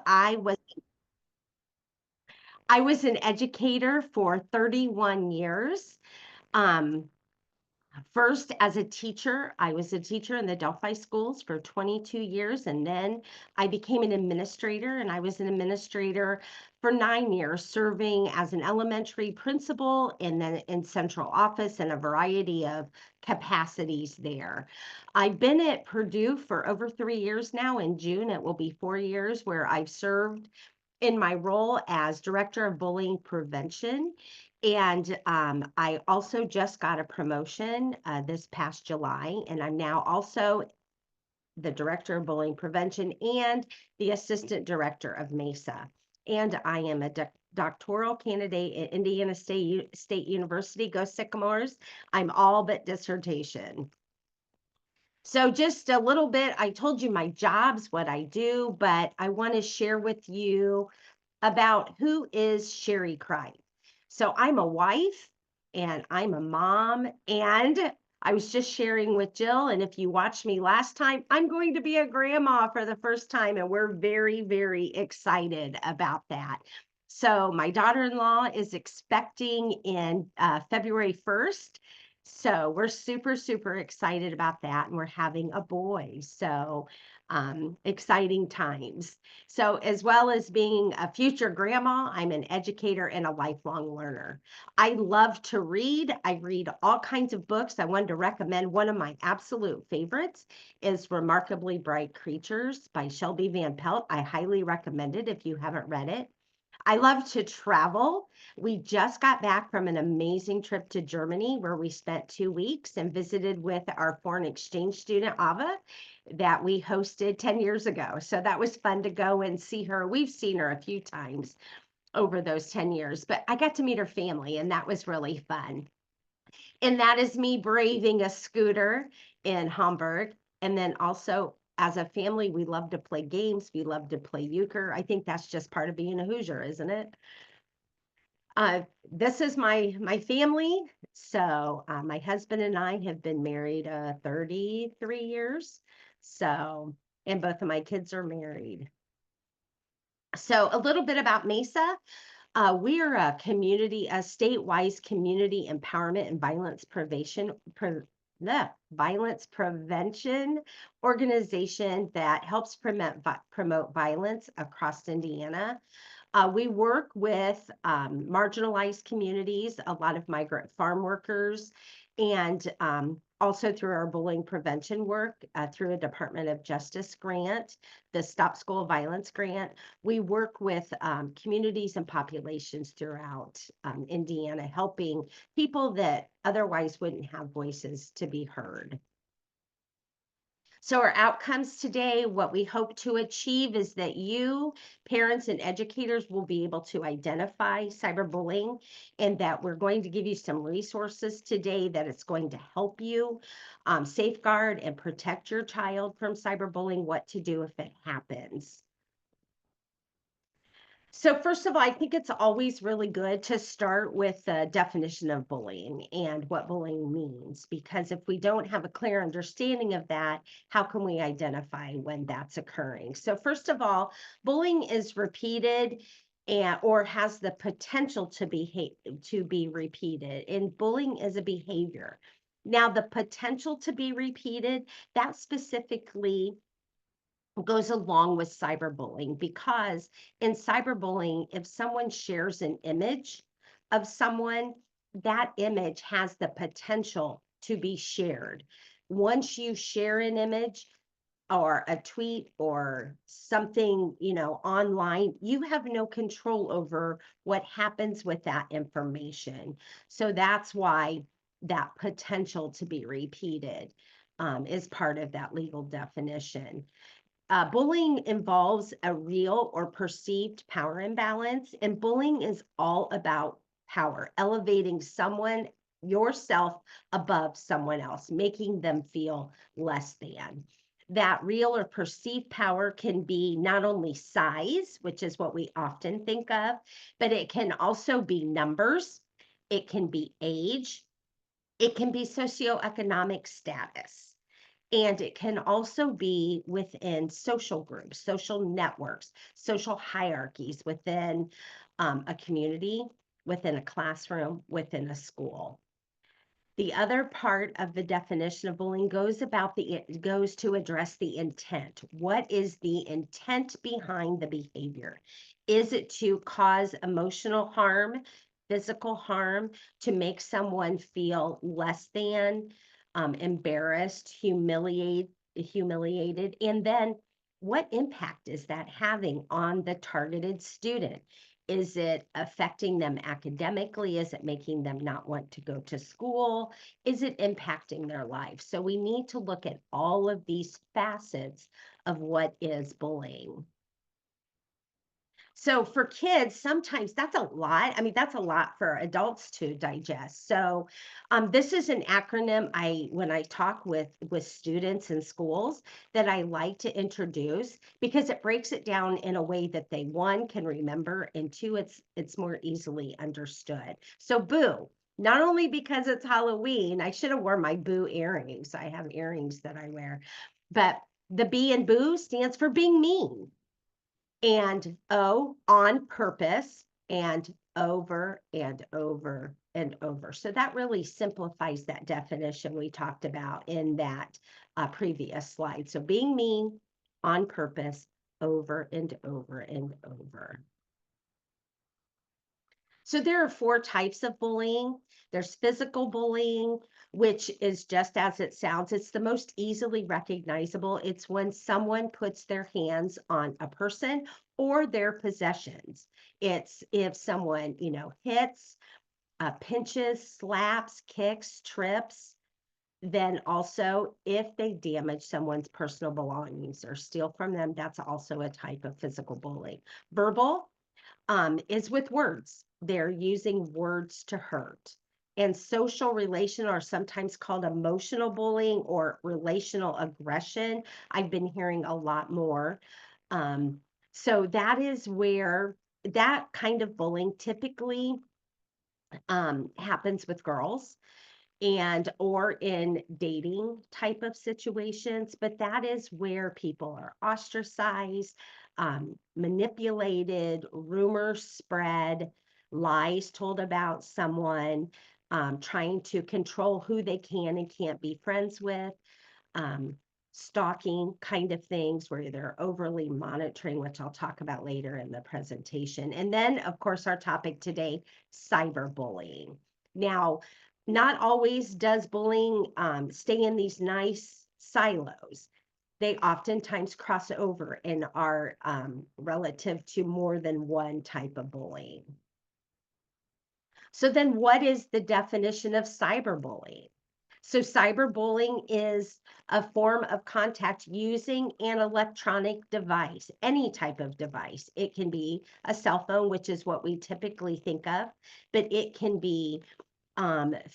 I was an educator for 31 years. Um, First, as a teacher, I was a teacher in the Delphi schools for 22 years, and then I became an administrator, and I was an administrator for 9 years, serving as an elementary principal and then in central office and a variety of capacities there. I've been at Purdue for over 3 years now. In June, it will be 4 years where I've served in my role as director of bullying prevention. And I also just got a promotion this past July, and I'm now also the director of bullying prevention and the assistant director of MESA. And I am a doctoral candidate at Indiana State University. Go Sycamores. I'm all but dissertation. So just a little bit, I told you my jobs, what I do, but I want to share with you about who is Sherry Cripe. So I'm a wife and I'm a mom, and I was just sharing with Jill, and if you watched me last time, I'm going to be a grandma for the first time, and we're very, very excited about that. So my daughter-in-law is expecting in February 1st. So we're super, super excited about that, and we're having a boy. So exciting times. So, as well as being a future grandma, I'm an educator and a lifelong learner. I love to read. I read all kinds of books. I wanted to recommend one of my absolute favorites is Remarkably Bright Creatures by Shelby Van Pelt. I highly recommend it if you haven't read it. I love to travel. We just got back from an amazing trip to Germany where we spent 2 weeks and visited with our foreign exchange student, Ava, that we hosted 10 years ago. So that was fun to go and see her. We've seen her a few times over those 10 years, but I got to meet her family, and that was really fun. And that is me braving a scooter in Hamburg. And then also, as a family, we love to play games. We love to play euchre. I think that's just part of being a Hoosier, isn't it? This is my family. So my husband and I have been married 33 years. So, and both of my kids are married. So a little bit about Mesa. We are a statewide community empowerment and violence prevention organization that helps promote violence across Indiana. We work with marginalized communities, a lot of migrant farm workers, and also through our bullying prevention work through a Department of Justice grant, the Stop School Violence grant. We work with communities and populations throughout Indiana, helping people that otherwise wouldn't have voices to be heard. So our outcomes today, what we hope to achieve is that you, parents and educators, will be able to identify cyberbullying, and that we're going to give you some resources today that it's going to help you safeguard and protect your child from cyberbullying, what to do if it happens. So first of all, I think it's always really good to start with the definition of bullying and what bullying means, because if we don't have a clear understanding of that, how can we identify when that's occurring? So first of all, bullying is repeated and or has the potential to be repeated, and bullying is a behavior. Now, the potential to be repeated, that specifically goes along with cyberbullying, because in cyberbullying, if someone shares an image of someone, that image has the potential to be shared. Once you share an image or a tweet or something, online, you have no control over what happens with that information. So that's why that potential to be repeated is part of that legal definition. Bullying involves a real or perceived power imbalance, and bullying is all about power, elevating yourself above someone else, making them feel less than. That real or perceived power can be not only size, which is what we often think of, but it can also be numbers, it can be age, it can be socioeconomic status. And it can also be within social groups, social networks, social hierarchies within a community, within a classroom, within a school. The other part of the definition of bullying goes to address the intent. What is the intent behind the behavior? Is it to cause emotional harm, physical harm, to make someone feel less than, embarrassed, humiliated? And then what impact is that having on the targeted student? Is it affecting them academically? Is it making them not want to go to school? Is it impacting their life? So we need to look at all of these facets of what is bullying. So for kids, sometimes that's a lot. I mean, that's a lot for adults to digest. So this is an acronym when I talk with students in schools that I like to introduce because it breaks it down in a way that they, one, can remember, and two, it's more easily understood. So boo. Not only because it's Halloween, I should have worn my boo earrings. I have earrings that I wear, but the B in boo stands for being mean, and O, on purpose, and over and over and over. So that really simplifies that definition we talked about in that previous slide. So being mean, on purpose, over and over and over. So there are four types of bullying. There's physical bullying, which is just as it sounds. It's the most easily recognizable. It's when someone puts their hands on a person or their possessions. It's if someone, hits, pinches, slaps, kicks, trips. Then also, if they damage someone's personal belongings or steal from them, that's also a type of physical bullying. Verbal is with words. They're using words to hurt. And social relation are sometimes called emotional bullying or relational aggression. I've been hearing a lot more. So that is where that kind of bullying typically happens with girls and or in dating type of situations, but that is where people are ostracized, manipulated, rumors spread, lies told about someone, trying to control who they can and can't be friends with, um, stalking kind of things where they're overly monitoring, which I'll talk about later in the presentation. And then, of course, our topic today, cyberbullying. Now, not always does bullying stay in these nice silos. They oftentimes cross over and are relative to more than one type of bullying. So then what is the definition of cyberbullying? So cyberbullying is a form of contact using an electronic device, any type of device. It can be a cell phone, which is what we typically think of, but it can be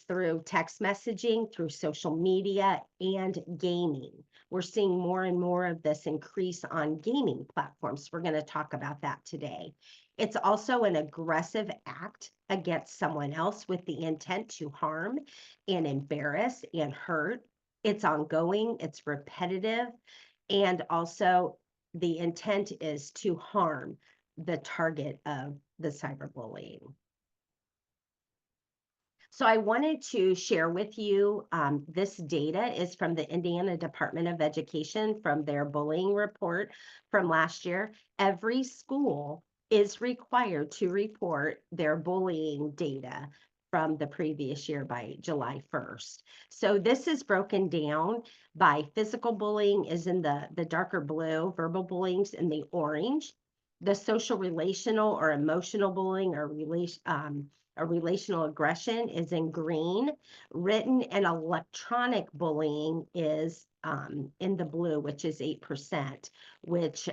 through text messaging, through social media, and gaming. We're seeing more and more of this increase on gaming platforms. We're going to talk about that today. It's also an aggressive act against someone else with the intent to harm and embarrass and hurt. It's ongoing, it's repetitive, and also the intent is to harm the target of the cyberbullying. So I wanted to share with you, this data is from the Indiana Department of Education from their bullying report from last year. Every school is required to report their bullying data from the previous year by July 1st. So this is broken down by physical bullying is in the darker blue, verbal bullying's in the orange, the social relational or emotional bullying or relational aggression is in green. Written and electronic bullying is in the blue, which is 8%, which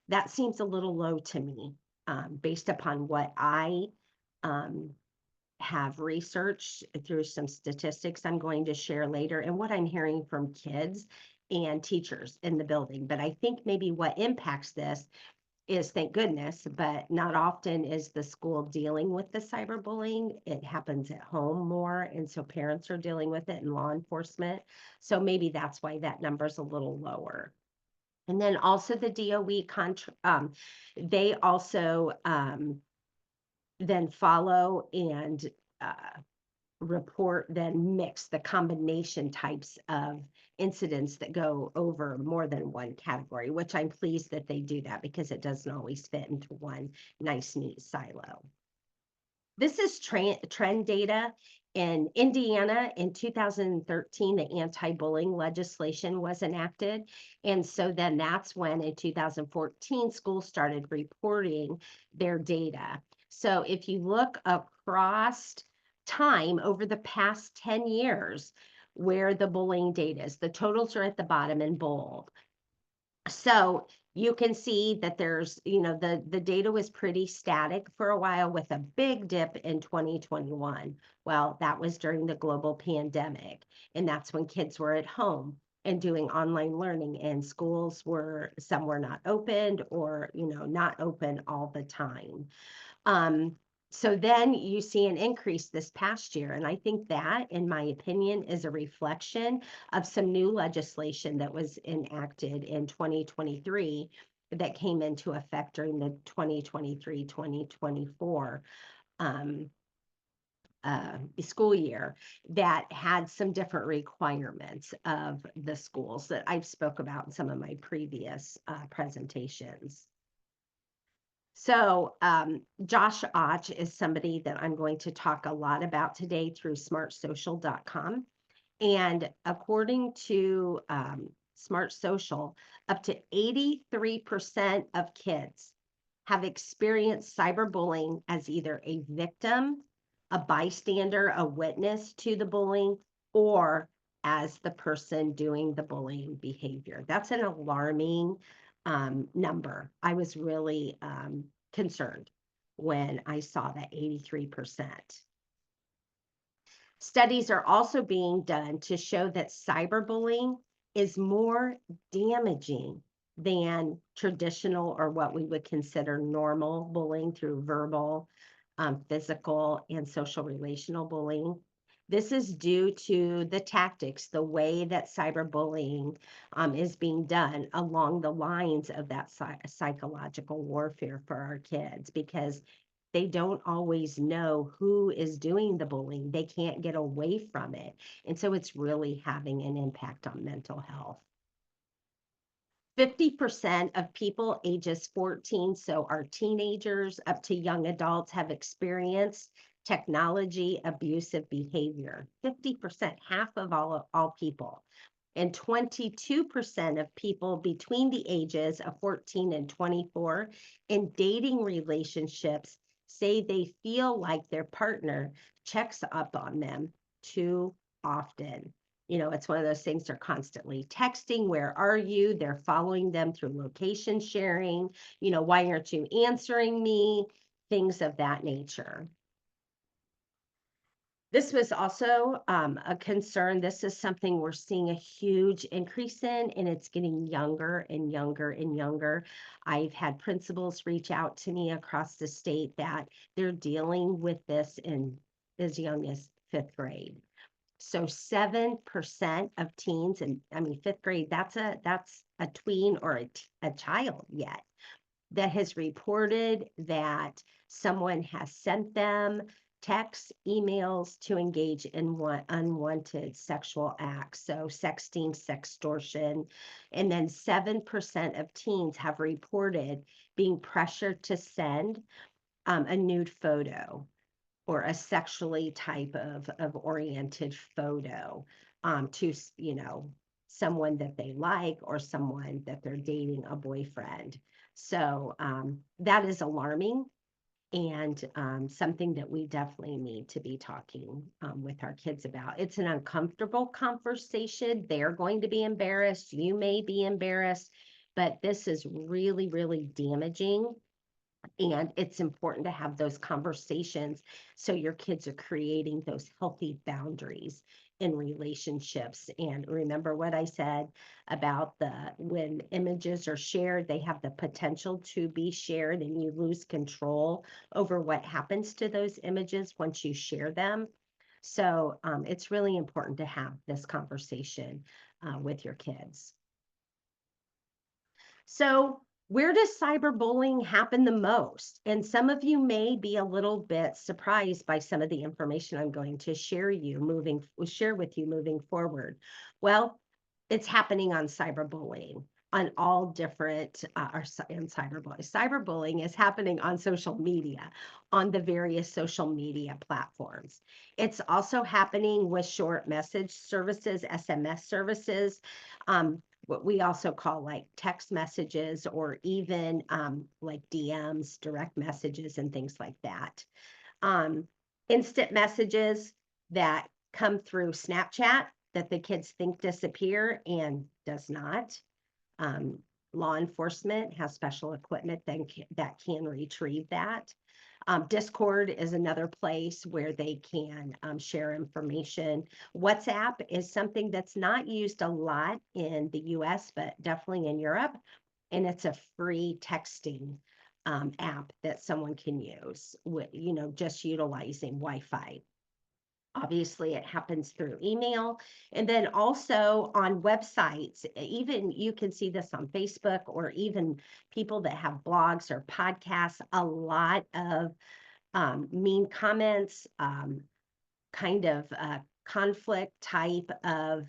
that seems a little low to me based upon what I um, have researched through some statistics I'm going to share later and what I'm hearing from kids and teachers in the building. But I think maybe what impacts this is, thank goodness, but not often is the school dealing with the cyberbullying. It happens at home more, and so parents are dealing with it and law enforcement. So maybe that's why that number's a little lower. And then also the DOE they also then follow and report, then mix the combination types of incidents that go over more than one category, which I'm pleased that they do that because it doesn't always fit into one nice, neat silo. This is trend data. In Indiana in 2013, the anti-bullying legislation was enacted. And so then that's when in 2014, schools started reporting their data. So if you look across time over the past 10 years, where the bullying data is, the totals are at the bottom in bold. So you can see that there's, the data was pretty static for a while with a big dip in 2021. Well, that was during the global pandemic, and that's when kids were at home and doing online learning, and schools some were not opened or, not open all the time. Um, so then you see an increase this past year. And I think that, in my opinion, is a reflection of some new legislation that was enacted in 2023 that came into effect during the 2023-2024 school year that had some different requirements of the schools that I've spoke about in some of my previous presentations. So Josh Ott is somebody that I'm going to talk a lot about today through smartsocial.com. And according to Smart Social, up to 83% of kids have experienced cyberbullying as either a victim, a bystander, a witness to the bullying, or as the person doing the bullying behavior. That's an alarming number. I was really concerned when I saw that 83%. Studies are also being done to show that cyberbullying is more damaging than traditional or what we would consider normal bullying through verbal, physical, and social relational bullying. This is due to the tactics, the way that cyberbullying is being done along the lines of that psychological warfare for our kids, because they don't always know who is doing the bullying. They can't get away from it. And so it's really having an impact on mental health. 50% of people ages 14, so our teenagers up to young adults, have experienced technology abusive behavior. 50%, half of all people. And 22% of people between the ages of 14 and 24 in dating relationships say they feel like their partner checks up on them too often. It's one of those things, they're constantly texting, where are you? They're following them through location sharing, why aren't you answering me? Things of that nature. This was also a concern. This is something we're seeing a huge increase in, and it's getting younger and younger and younger. I've had principals reach out to me across the state that they're dealing with this in as young as 5th grade. So 7% of teens, and I mean 5th grade, that's a tween or a child yet, that has reported that someone has sent them texts, emails to engage in unwanted sexual acts. So sexting, sextortion. And then 7% of teens have reported being pressured to send a nude photo or a sexually type of oriented photo to, someone that they like or someone that they're dating, a boyfriend. So that is alarming, and something that we definitely need to be talking with our kids about. It's an uncomfortable conversation. They're going to be embarrassed. You may be embarrassed, but this is really, really damaging. And it's important to have those conversations so your kids are creating those healthy boundaries in relationships. And remember what I said about when images are shared, they have the potential to be shared, and you lose control over what happens to those images once you share them. So it's really important to have this conversation with your kids. So where does cyberbullying happen the most? And some of you may be a little bit surprised by some of the information I'm going to share with you moving forward. Well, it's happening on cyberbullying on all different in cyberbullying. Cyberbullying is happening on social media, on the various social media platforms. It's also happening with short message services, SMS services. What we also call like text messages, or even like DMs, direct messages, and things like that. Um, Instant messages that come through Snapchat that the kids think disappear and does not. Um, Law enforcement has special equipment that can retrieve that. Discord is another place where they can share information. WhatsApp is something that's not used a lot in the US, but definitely in Europe. And it's a free texting app that someone can use, just utilizing Wi-Fi. Obviously, it happens through email. And then also on websites, even you can see this on Facebook, or even people that have blogs or podcasts, a lot of mean comments, kind of conflict type of,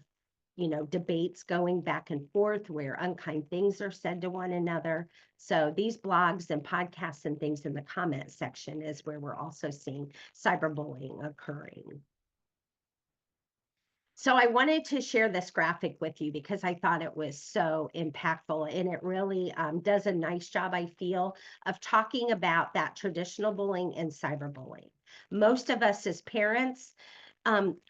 debates going back and forth where unkind things are said to one another. So these blogs and podcasts and things in the comment section is where we're also seeing cyberbullying occurring. So I wanted to share this graphic with you because I thought it was so impactful, and it really does a nice job, I feel, of talking about that traditional bullying and cyberbullying. Most of us as parents,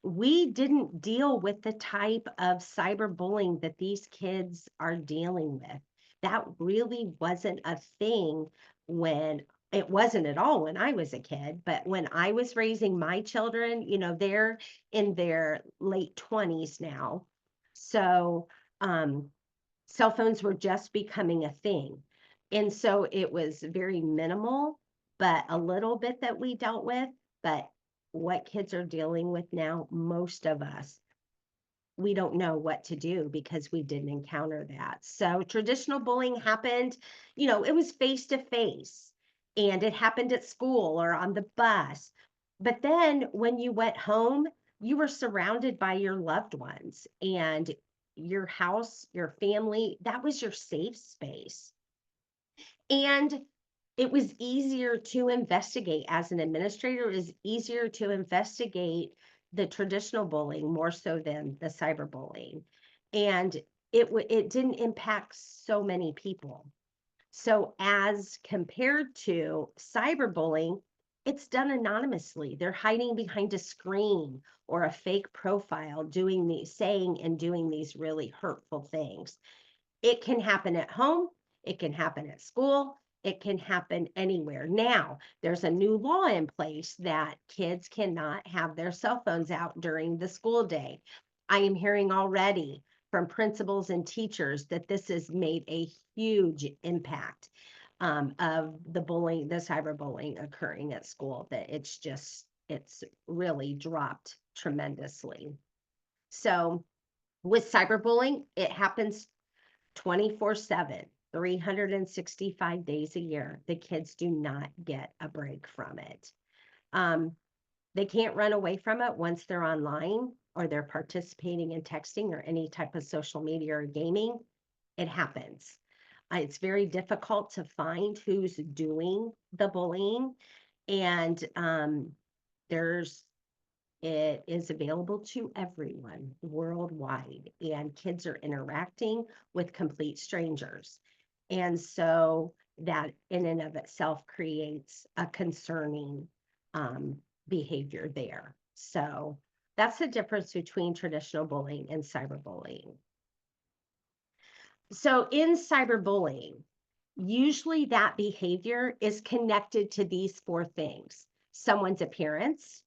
we didn't deal with the type of cyberbullying that these kids are dealing with. That really wasn't a thing when it wasn't at all when I was a kid, but when I was raising my children, they're in their late 20s now. So, cell phones were just becoming a thing. And so it was very minimal, but a little bit that we dealt with. But what kids are dealing with now, most of us, we don't know what to do because we didn't encounter that. So traditional bullying happened, it was face to face, and it happened at school or on the bus. But then when you went home, you were surrounded by your loved ones, and your house, your family, that was your safe space. And it was easier to investigate as an administrator. It was easier to investigate the traditional bullying more so than the cyberbullying. And it didn't impact so many people. So as compared to cyberbullying, it's done anonymously. They're hiding behind a screen or a fake profile, saying and doing these really hurtful things. It can happen at home. It can happen at school. It can happen anywhere. Now, there's a new law in place that kids cannot have their cell phones out during the school day. I am hearing already from principals and teachers that this has made a huge impact of the cyberbullying occurring at school, that it's really dropped tremendously. So with cyberbullying, it happens 24/7, 365 days a year. The kids do not get a break from it. They can't run away from it once they're online or they're participating in texting or any type of social media or gaming. It happens. It's very difficult to find who's doing the bullying, and it is available to everyone worldwide, and kids are interacting with complete strangers. And so that in and of itself creates a concerning behavior there. So that's the difference between traditional bullying and cyberbullying. So in cyberbullying, usually that behavior is connected to these four things: someone's appearance,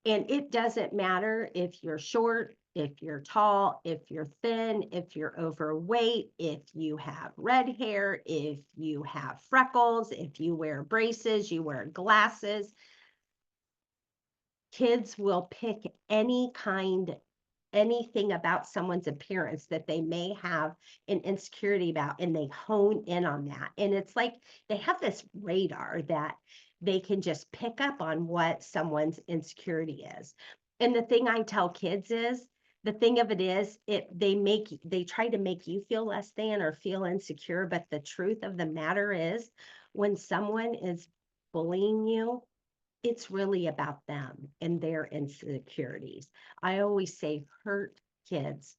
And it doesn't matter if you're short, if you're tall, if you're thin, if you're overweight, if you have red hair, if you have freckles, if you wear braces, you wear glasses. Kids will pick anything about someone's appearance that they may have an insecurity about, and they hone in on that. And it's like they have this radar that they can just pick up on what someone's insecurity is. And the thing I tell kids is, the thing of it is, they try to make you feel less than or feel insecure, but the truth of the matter is, when someone is bullying you, it's really about them and their insecurities. I always say kids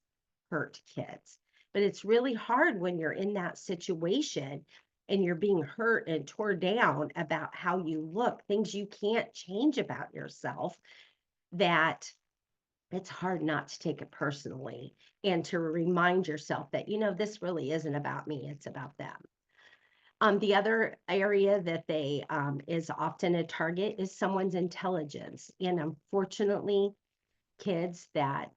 hurt kids. But it's really hard when you're in that situation and you're being hurt and tore down about how you look, things you can't change about yourself, that it's hard not to take it personally and to remind yourself that, this really isn't about me, it's about them. The other area that they is often a target is someone's intelligence. And unfortunately, kids that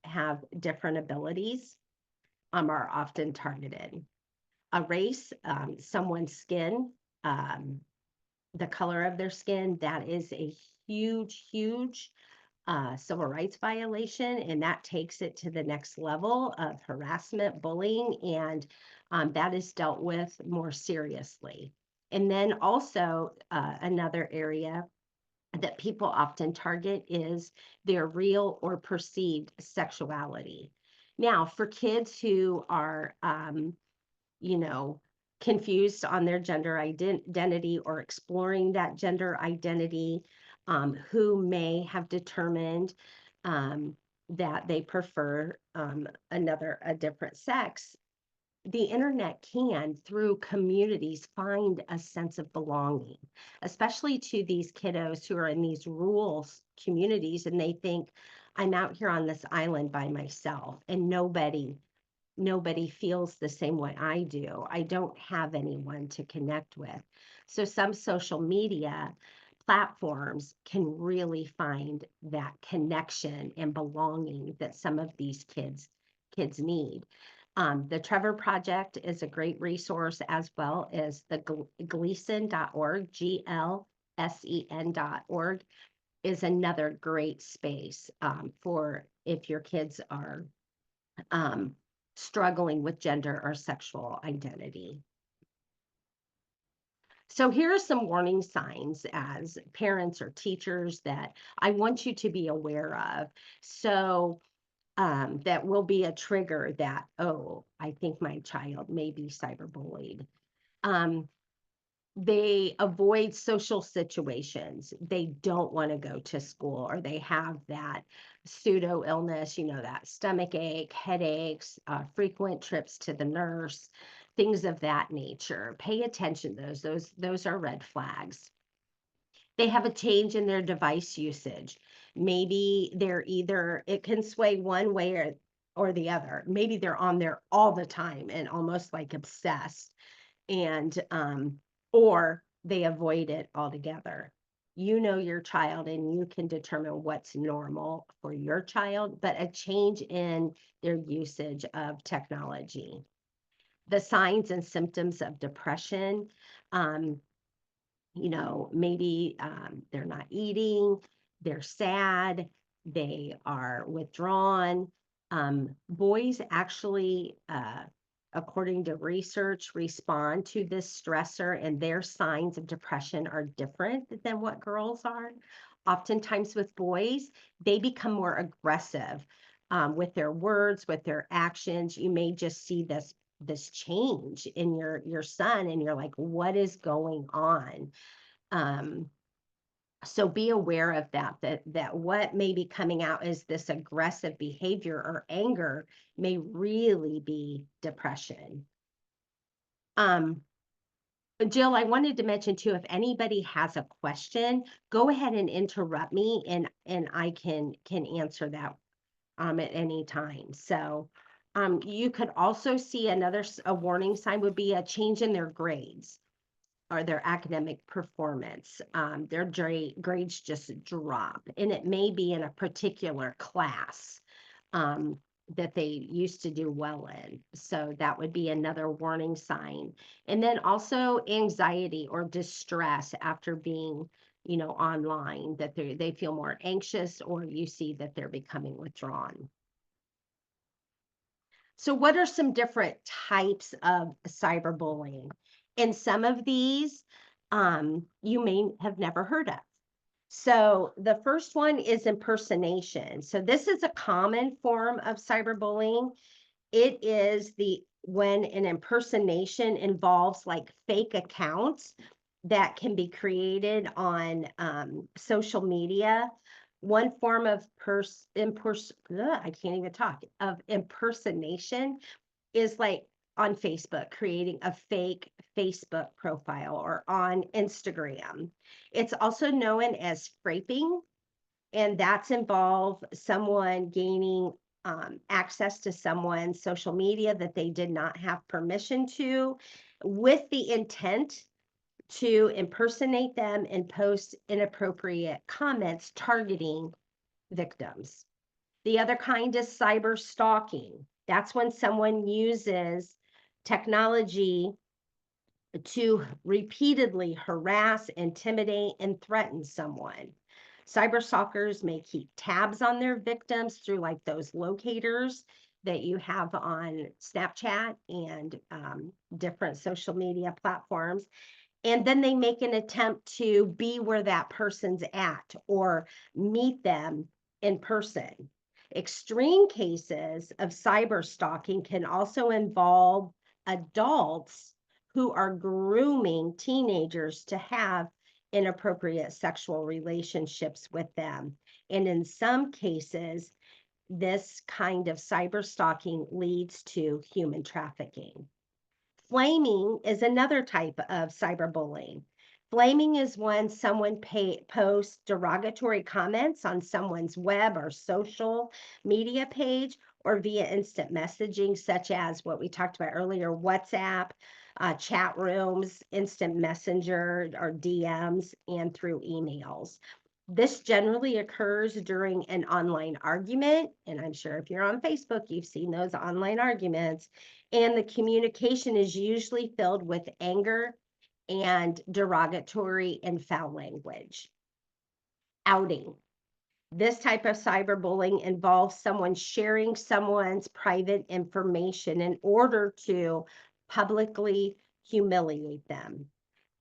have different abilities are often targeted. A race, someone's skin, um, the color of their skin, that is a huge civil rights violation, and that takes it to the next level of harassment, bullying, and that is dealt with more seriously. And then also another area that people often target is their real or perceived sexuality. Now, for kids who are, you know, confused on their gender identity or exploring that gender identity, who may have determined that they prefer a different sex. The internet can, through communities, find a sense of belonging, especially to these kiddos who are in these rural communities and they think, I'm out here on this island by myself and nobody feels the same way I do. I don't have anyone to connect with. So some social media platforms can really find that connection and belonging that some of these kids need. The Trevor Project is a great resource, as well as the Gleason.org, GLSEN.org is another great space for if your kids are um, struggling with gender or sexual identity. So here are some warning signs as parents or teachers that I want you to be aware of. So that will be a trigger that, oh, I think my child may be cyberbullied. Um, they avoid social situations. They don't want to go to school, or they have that pseudo illness, that stomach ache, headaches, frequent trips to the nurse, things of that nature. Pay attention to those. Those are red flags. They have a change in their device usage. Maybe it can sway one way or the other. Maybe they're on there all the time and almost like obsessed, and or they avoid it altogether. You know your child and you can determine what's normal for your child, but a change in their usage of technology. The signs and symptoms of depression, um, maybe they're not eating, they're sad, they are withdrawn. Boys actually, according to research, respond to this stressor, and their signs of depression are different than what girls are. Oftentimes with boys, they become more aggressive with their words, with their actions. You may just see this change in your son, and you're like, what is going on? um so be aware of that what may be coming out is this aggressive behavior or anger may really be depression. um Jill, I wanted to mention too, if anybody has a question, go ahead and interrupt me, and I can answer that at any time. So you could also see a warning sign would be a change in their grades. or their academic performance. Their grades just drop, and it may be in a particular class um, that they used to do well in. So that would be another warning sign. And then also anxiety or distress after being, online, that they feel more anxious, or you see that they're becoming withdrawn. So what are some different types of cyberbullying? And some of these you may have never heard of. So the first one is impersonation. So this is a common form of cyberbullying. It is the when an impersonation involves like fake accounts that can be created on social media. One form of I can't even talk, of impersonation is like on Facebook, creating a fake Facebook profile, or on Instagram. It's also known as scraping, and that's involve someone gaining access to someone's social media that they did not have permission to, with the intent to impersonate them and post inappropriate comments targeting victims. The other kind is cyber stalking. That's when someone uses technology to repeatedly harass, intimidate, and threaten someone. Cyber stalkers may keep tabs on their victims through like those locators that you have on Snapchat and different social media platforms. And then they make an attempt to be where that person's at or meet them in person. Extreme cases of cyber stalking can also involve adults who are grooming teenagers to have inappropriate sexual relationships with them. And in some cases, this kind of cyber stalking leads to human trafficking. Flaming is another type of cyberbullying. Flaming is when someone posts derogatory comments on someone's web or social media page, or via instant messaging, such as what we talked about earlier, WhatsApp, chat rooms, instant messenger, or DMs, and through emails. This generally occurs during an online argument, and I'm sure if you're on Facebook, you've seen those online arguments, and the communication is usually filled with anger and derogatory and foul language. Outing. This type of cyberbullying involves someone sharing someone's private information in order to publicly humiliate them.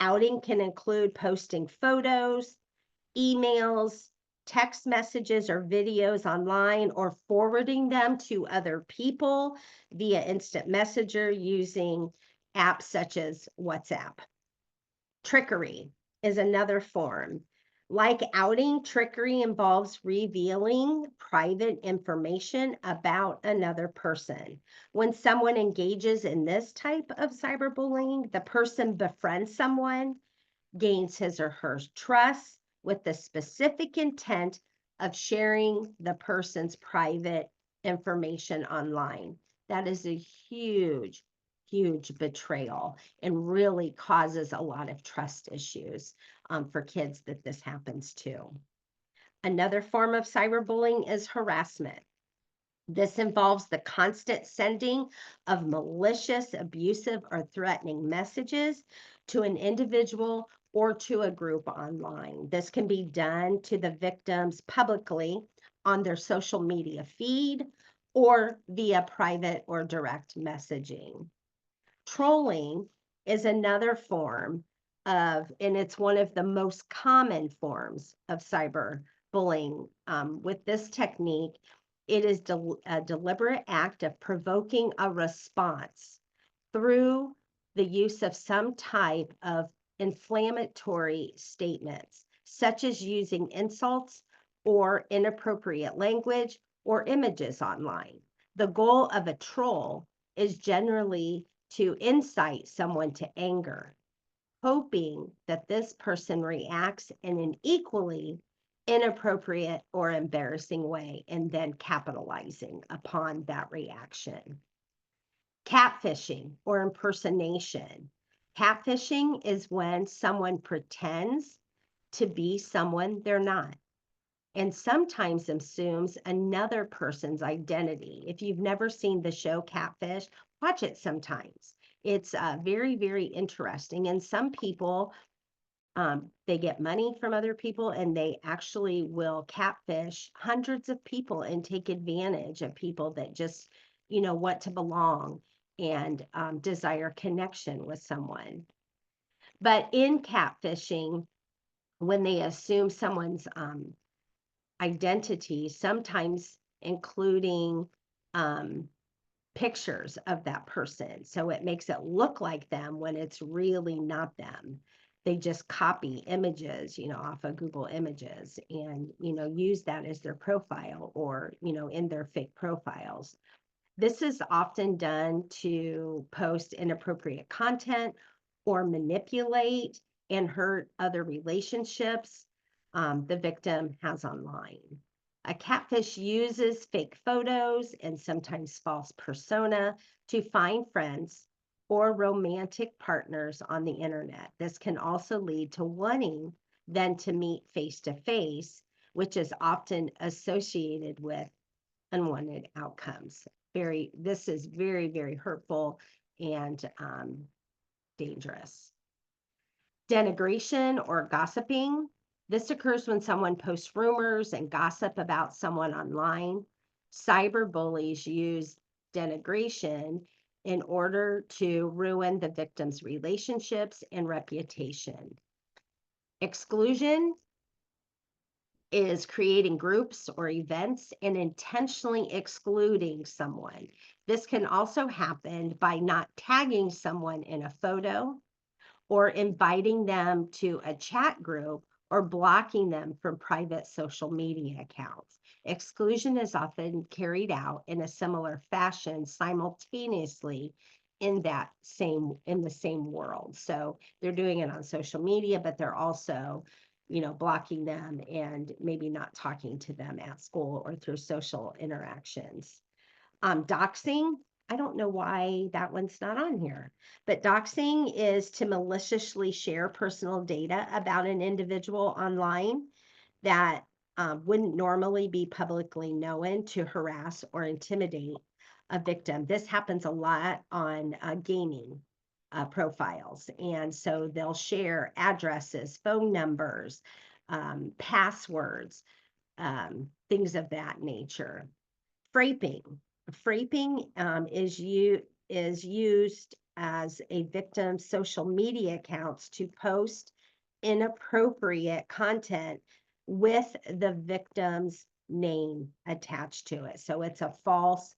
Outing can include posting photos, emails, text messages, or videos online, or forwarding them to other people via instant messenger using apps such as WhatsApp. Trickery is another form. Like outing, trickery involves revealing private information about another person. When someone engages in this type of cyberbullying, the person befriends someone, gains his or her trust with the specific intent of sharing the person's private information online. That is a huge, huge betrayal, and really causes a lot of trust issues for kids that this happens to. Another form of cyberbullying is harassment. This involves the constant sending of malicious, abusive, or threatening messages to an individual or to a group online. This can be done to the victims publicly on their social media feed or via private or direct messaging. Trolling is another form and it's one of the most common forms of cyberbullying. With this technique, it is a deliberate act of provoking a response through the use of some type of inflammatory statements, such as using insults or inappropriate language or images online. The goal of a troll is generally to incite someone to anger, hoping that this person reacts in an equally inappropriate or embarrassing way, and then capitalizing upon that reaction. Catfishing or impersonation. Catfishing is when someone pretends to be someone they're not and sometimes assumes another person's identity. If you've never seen the show Catfish, watch it sometimes. It's very, very interesting. And some people, they get money from other people and they actually will catfish hundreds of people and take advantage of people that just, want to belong and desire connection with someone. But in catfishing, when they assume someone's identity, sometimes including um, pictures of that person. So it makes it look like them when it's really not them. They just copy images, off of Google Images and, use that as their profile or, in their fake profiles. This is often done to post inappropriate content or manipulate and hurt other relationships the victim has online. A catfish uses fake photos and sometimes false persona to find friends or romantic partners on the internet. This can also lead to wanting them to meet face to face, which is often associated with unwanted outcomes. This is very, very hurtful and dangerous. Denigration or gossiping. This occurs when someone posts rumors and gossip about someone online. Cyberbullies use denigration in order to ruin the victim's relationships and reputation. Exclusion is creating groups or events and intentionally excluding someone. This can also happen by not tagging someone in a photo or inviting them to a chat group or blocking them from private social media accounts. Exclusion is often carried out in a similar fashion simultaneously in the same world. So they're doing it on social media, but they're also blocking them and maybe not talking to them at school or through social interactions. Doxing, I don't know why that one's not on here, but doxing is to maliciously share personal data about an individual online that wouldn't normally be publicly known to harass or intimidate a victim. This happens a lot on gaming profiles. And so they'll share addresses, phone numbers, passwords, things of that nature. Fraping. Fraping is used as a victim's social media accounts to post inappropriate content with the victim's name attached to it. So it's a false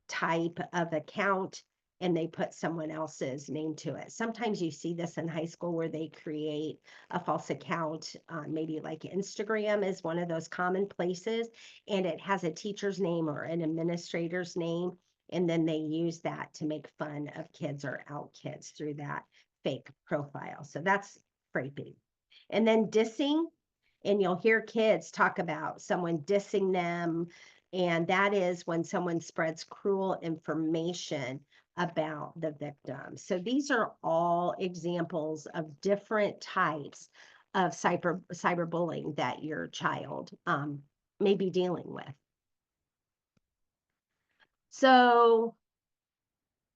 type of account and they put someone else's name to it. Sometimes you see this in high school where they create a false account, maybe like Instagram is one of those common places, and it has a teacher's name or an administrator's name, and then they use that to make fun of kids or out kids through that fake profile. So that's fraping. And then dissing, and you'll hear kids talk about someone dissing them, and that is when someone spreads cruel information about the victim. So these are all examples of different types of cyberbullying that your child may be dealing with. So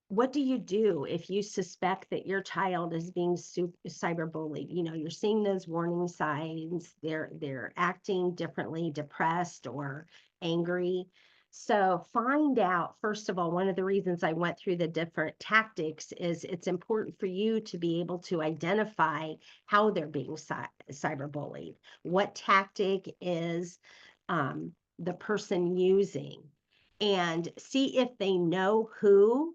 what do you do if you suspect that your child is being cyberbullied? You're seeing those warning signs. They're acting differently, depressed or angry. So find out, first of all, one of the reasons I went through the different tactics is it's important for you to be able to identify how they're being cyberbullied. What tactic is the person using? And see if they know who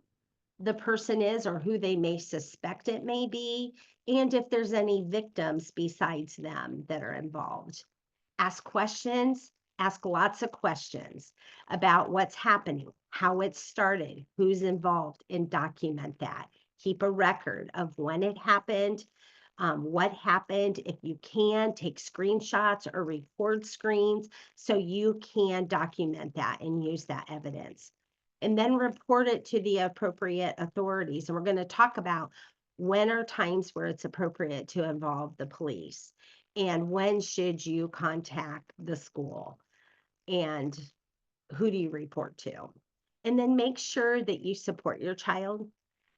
the person is or who they may suspect it may be, and if there's any victims besides them that are involved. Ask questions, ask lots of questions about what's happening, how it started, who's involved, and document that. Keep a record of when it happened, what happened. If you can, take screenshots or record screens so you can document that and use that evidence. And then report it to the appropriate authorities. And we're going to talk about when are times where it's appropriate to involve the police, and when should you contact the school, and who do you report to? And then make sure that you support your child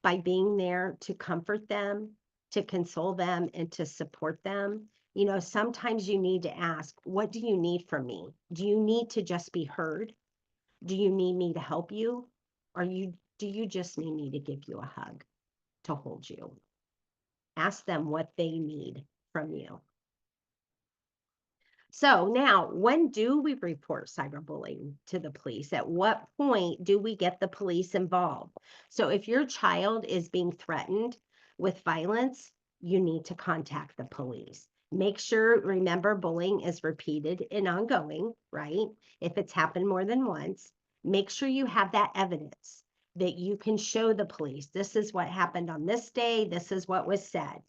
by being there to comfort them, to console them, and to support them. You know, sometimes you need to ask, what do you need from me? Do you need to just be heard? Do you need me to help you? Or do you just need me to give you a hug, to hold you? Ask them what they need from you. So now, when do we report cyberbullying to the police? At what point do we get the police involved? So if your child is being threatened with violence, you need to contact the police. Make sure, remember, bullying is repeated and ongoing, right? If it's happened more than once, make sure you have that evidence that you can show the police. This is what happened on this day. This is what was said.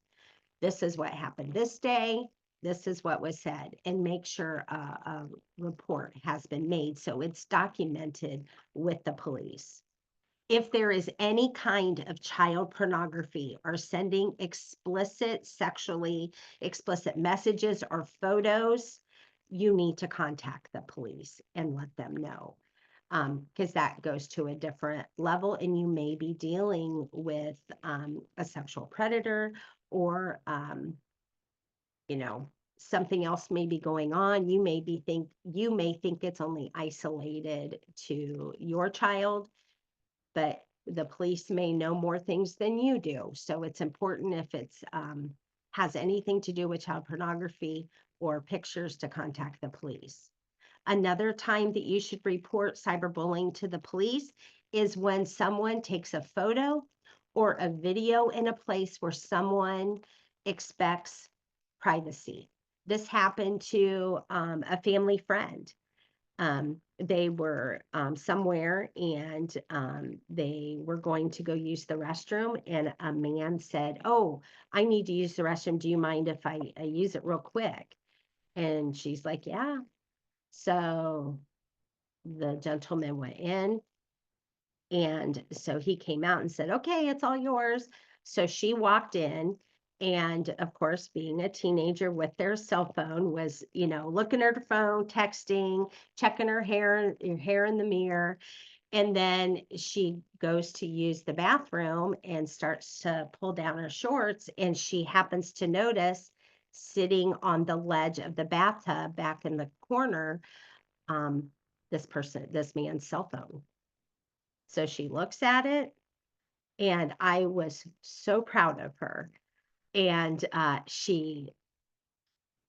This is what happened this day. This is what was said, and make sure a report has been made so it's documented with the police. If there is any kind of child pornography or sending sexually explicit messages or photos, you need to contact the police and let them know, because that goes to a different level, and you may be dealing with a sexual predator, or you know, something else may be going on. You may think it's only isolated to your child, but the police may know more things than you do. So it's important, if it's has anything to do with child pornography or pictures, to contact the police. Another time that you should report cyberbullying to the police is when someone takes a photo or a video in a place where someone expects privacy. This happened to a family friend. They were somewhere, and they were going to go use the restroom, and a man said, "Oh, I need to use the restroom. Do you mind if I use it real quick?" And she's like, "Yeah." So the gentleman went in, and so he came out and said, "Okay, it's all yours." So she walked in, and of course, being a teenager with their cell phone, was, looking at her phone, texting, checking her hair in the mirror. And then she goes to use the bathroom and starts to pull down her shorts, and she happens to notice, sitting on the ledge of the bathtub back in the corner, um, this man's cell phone. So she looks at it, and I was so proud of her. And she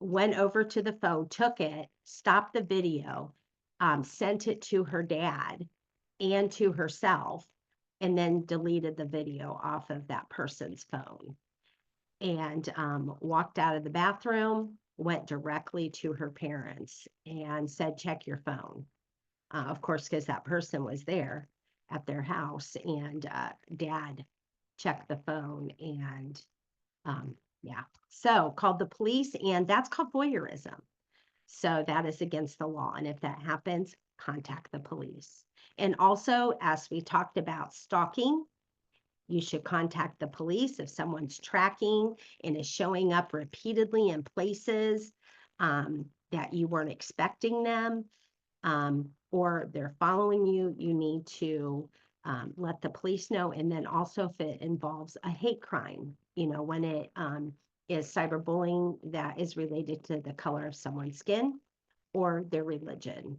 went over to the phone, took it, stopped the video, sent it to her dad and to herself, and then deleted the video off of that person's phone, and walked out of the bathroom, went directly to her parents and said, "Check your phone." Of course, because that person was there at their house, and dad checked the phone, and yeah, so called the police, and that's called voyeurism. So that is against the law. And if that happens, contact the police. And also, as we talked about stalking, you should contact the police if someone's tracking and is showing up repeatedly in places that you weren't expecting them, or they're following you. You need to let the police know. And then also, if it involves a hate crime, when it is cyberbullying that is related to the color of someone's skin or their religion.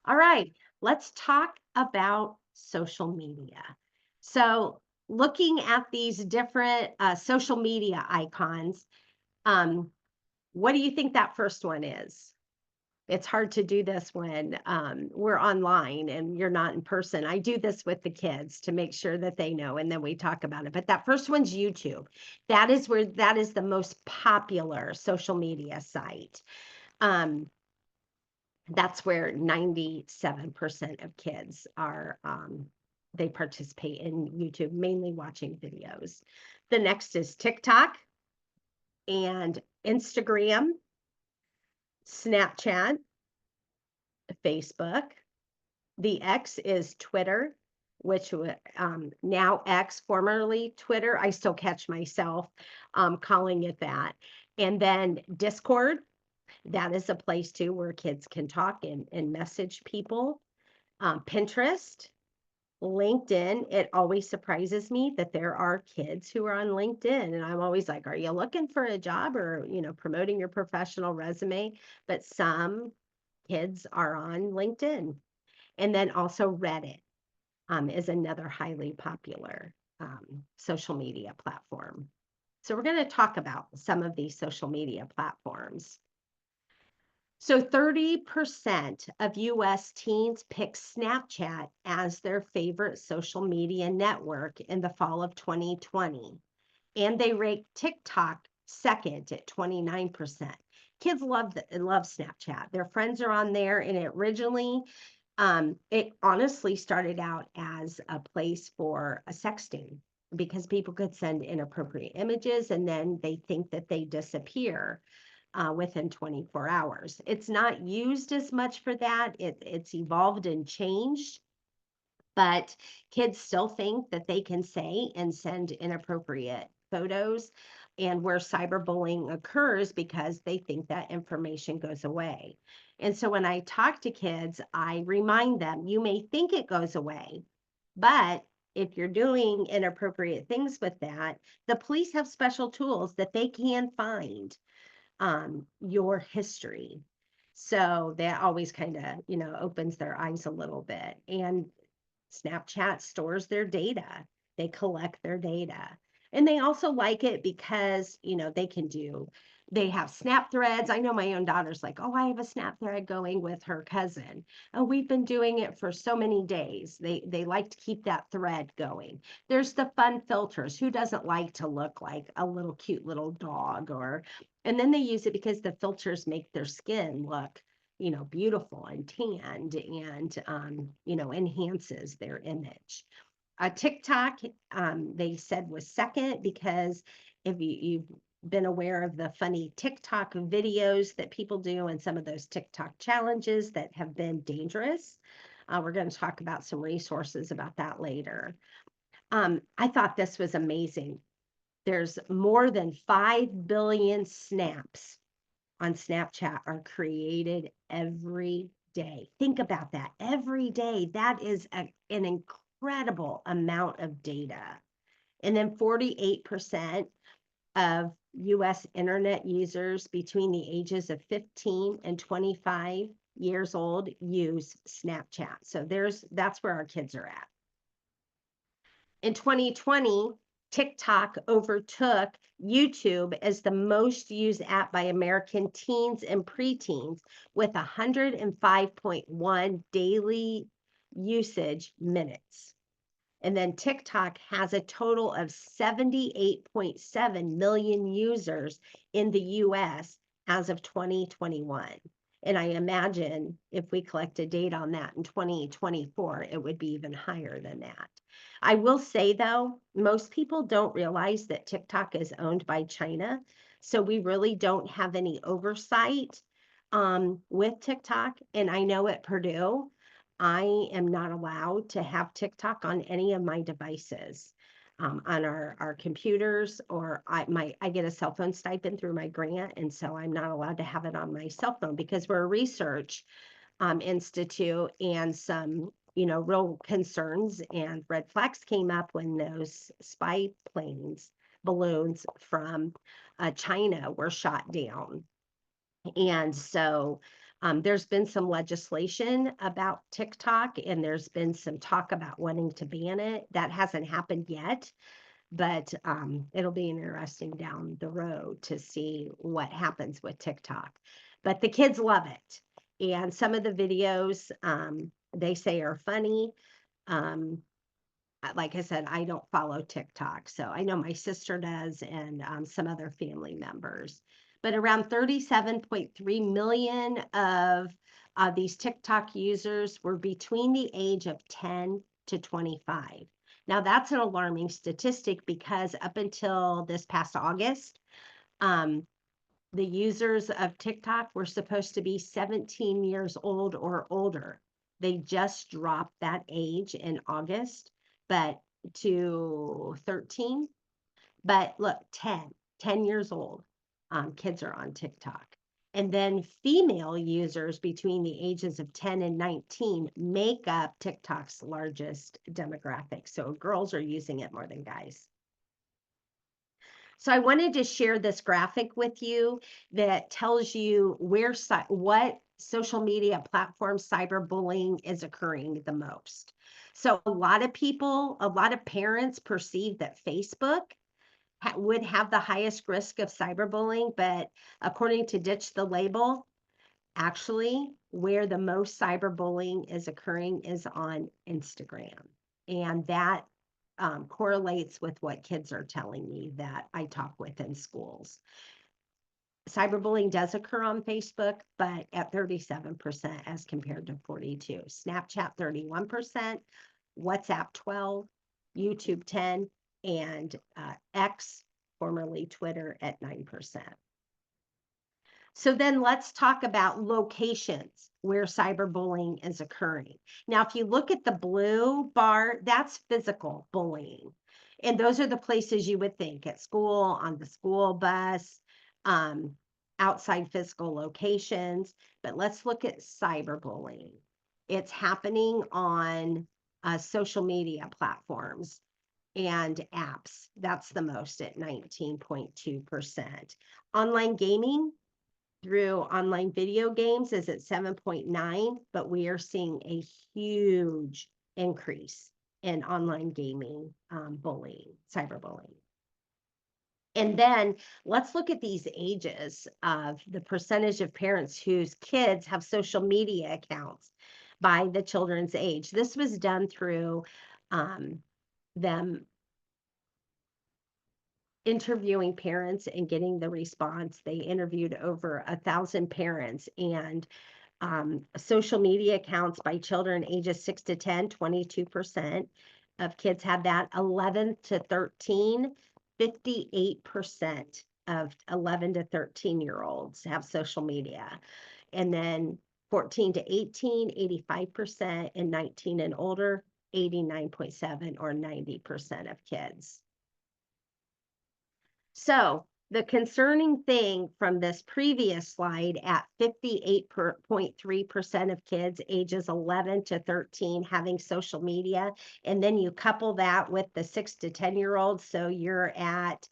All right, let's talk about social media. So, looking at these different social media icons, what do you think that first one is? It's hard to do this when we're online and you're not in person. I do this with the kids to make sure that they know, and then we talk about it. But that first one's YouTube. That is the most popular social media site. That's where 97% of kids are, they participate in YouTube, mainly watching videos. The next is TikTok and Instagram, Snapchat, Facebook. The X is Twitter, which now X, formerly Twitter. I still catch myself calling it that. And then Discord, that is a place too where kids can talk and message people. Pinterest, LinkedIn. It always surprises me that there are kids who are on LinkedIn, and I'm always like, are you looking for a job or, promoting your professional resume? But some kids are on LinkedIn. And then also Reddit is another highly popular social media platform. So we're going to talk about some of these social media platforms. So 30% of US teens pick Snapchat as their favorite social media network in the fall of 2020. And they rate TikTok second at 29%. Kids love Snapchat. Their friends are on there, and it honestly started out as a place for a sexting because people could send inappropriate images and then they think that they disappear within 24 hours. It's not used as much for that. It's evolved and changed, but kids still think that they can say and send inappropriate photos, and where cyberbullying occurs because they think that information goes away. And so when I talk to kids, I remind them, you may think it goes away, but if you're doing inappropriate things with that, the police have special tools that they can find your history. So that always kind of, opens their eyes a little bit. And Snapchat stores their data. They collect their data. And they also like it because, they have snap threads. I know my own daughter's like, oh, I have a snap thread going with her cousin. Oh, we've been doing it for so many days. They like to keep that thread going. There's the fun filters. Who doesn't like to look like a little cute little dog? And then they use it because the filters make their skin look beautiful and tanned and, enhances their image. TikTok, they said was second because if you've been aware of the funny TikTok videos that people do and some of those TikTok challenges that have been dangerous. We're going to talk about some resources about that later. I thought this was amazing. There's more than 5 billion snaps on Snapchat are created every day. Think about that. Every day. That is an incredible amount of data. And then 48% of US internet users between the ages of 15 and 25 years old use Snapchat. So that's where our kids are at. In 2020, TikTok overtook YouTube as the most used app by American teens and preteens with 105.1 daily usage minutes. And then TikTok has a total of 78.7 million users in the US as of 2021. And I imagine if we collected data on that in 2024, it would be even higher than that. I will say, though, most people don't realize that TikTok is owned by China. So we really don't have any oversight with TikTok. And I know at Purdue, I am not allowed to have TikTok on any of my devices. On our computers, or I get a cell phone stipend through my grant, and so I'm not allowed to have it on my cell phone because we're a research institute, and some real concerns and red flags came up when those spy balloons from China were shot down. And so there's been some legislation about TikTok, and there's been some talk about wanting to ban it. That hasn't happened yet, but it'll be interesting down the road to see what happens with TikTok. But the kids love it. And some of the videos they say are funny. Like I said, I don't follow TikTok, so I know my sister does and some other family members. But around 37.3 million of these TikTok users were between the age of 10 to 25. Now, that's an alarming statistic because up until this past August, the users of TikTok were supposed to be 17 years old or older. They just dropped that age in August. but to 13. But look, 10 years old, kids are on TikTok. And then female users between the ages of 10 and 19 make up TikTok's largest demographic. So girls are using it more than guys. So I wanted to share this graphic with you that tells you what social media platforms cyberbullying is occurring the most. So a lot of parents perceive that Facebook would have the highest risk of cyberbullying, but according to Ditch the Label, actually, where the most cyberbullying is occurring is on Instagram. And that correlates with what kids are telling me that I talk with in schools. Cyberbullying does occur on Facebook, but at 37% as compared to 42. Snapchat 31%, WhatsApp 12, YouTube 10, and X, formerly Twitter, at 9%. So then let's talk about locations where cyberbullying is occurring. Now, if you look at the blue bar, that's physical bullying. And those are the places you would think at school, on the school bus, outside physical locations. But let's look at cyberbullying. It's happening on social media platforms and apps. That's the most at 19.2%. Online gaming through online video games is at 7.9, but we are seeing a huge increase in online gaming bullying, cyberbullying. And then let's look at these ages of the percentage of parents whose kids have social media accounts by the children's age. This was done through them interviewing parents and getting the response. They interviewed over 1,000 parents, and social media accounts by children ages 6 to 10, 22% of kids have that. 11 to 13, 58% of 11 to 13-year-olds have social media. And then 14 to 18, 85%, and 19 and older, 89.7 or 90% of kids. So the concerning thing from this previous slide, at 58.3% of kids ages 11 to 13 having social media, and then you couple that with the 6 to 10-year-olds, so you're at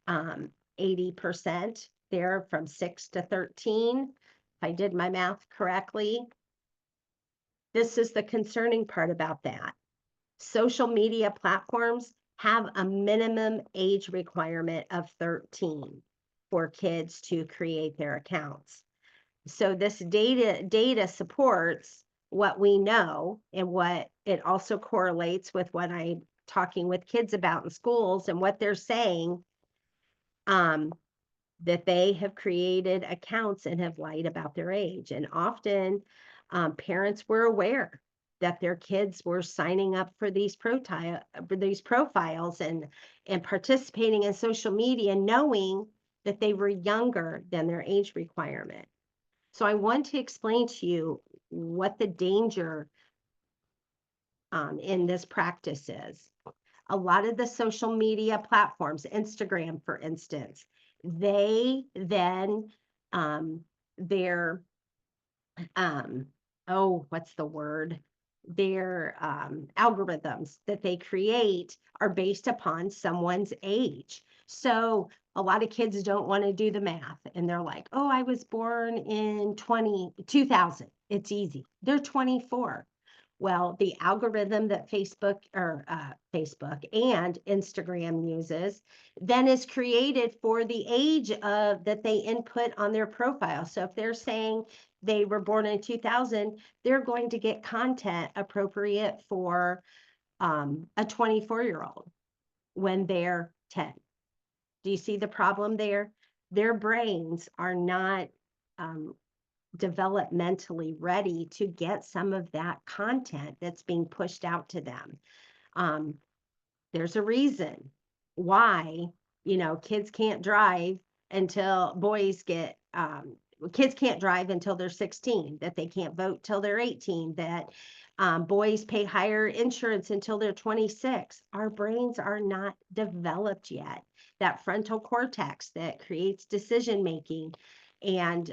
80% there from 6 to 13. If I did my math correctly, this is the concerning part about that. Social media platforms have a minimum age requirement of 13 for kids to create their accounts. So this data supports what we know, and what it also correlates with what I'm talking with kids about in schools and what they're saying, that they have created accounts and have lied about their age. And often parents were aware that their kids were signing up for these profiles and participating in social media, knowing that they were younger than their age requirement. So I want to explain to you what the danger in this practice is. A lot of the social media platforms, Instagram, for instance, they then their what's the word? Their algorithms that they create are based upon someone's age. So a lot of kids don't want to do the math, and they're like, oh, I was born in 2000. It's easy. They're 24. Well, the algorithm that Facebook and Instagram uses then is created for the age of that they input on their profile. So if they're saying they were born in 2000, they're going to get content appropriate for a 24-year-old when they're 10. Do you see the problem there? Their brains are not developmentally ready to get some of that content that's being pushed out to them. There's a reason why, kids can't drive until kids can't drive until they're 16, that they can't vote till they're 18, that Boys pay higher insurance until they're 26. Our brains are not developed yet. That frontal cortex that creates decision making and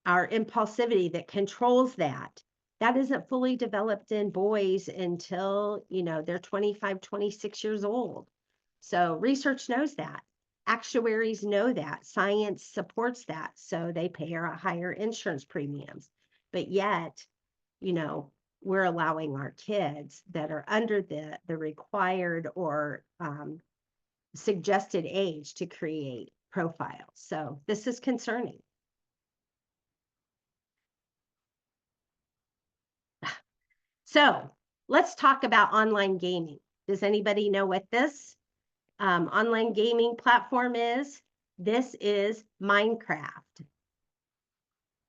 our impulsivity that controls that isn't fully developed in boys until, they're 25, 26 years old. So research knows that. Actuaries know that. Science supports that. So they pay our higher insurance premiums. But yet, we're allowing our kids that are under the required or suggested age to create profiles. So this is concerning. So let's talk about online gaming. Does anybody know what this online gaming platform is? This is Minecraft.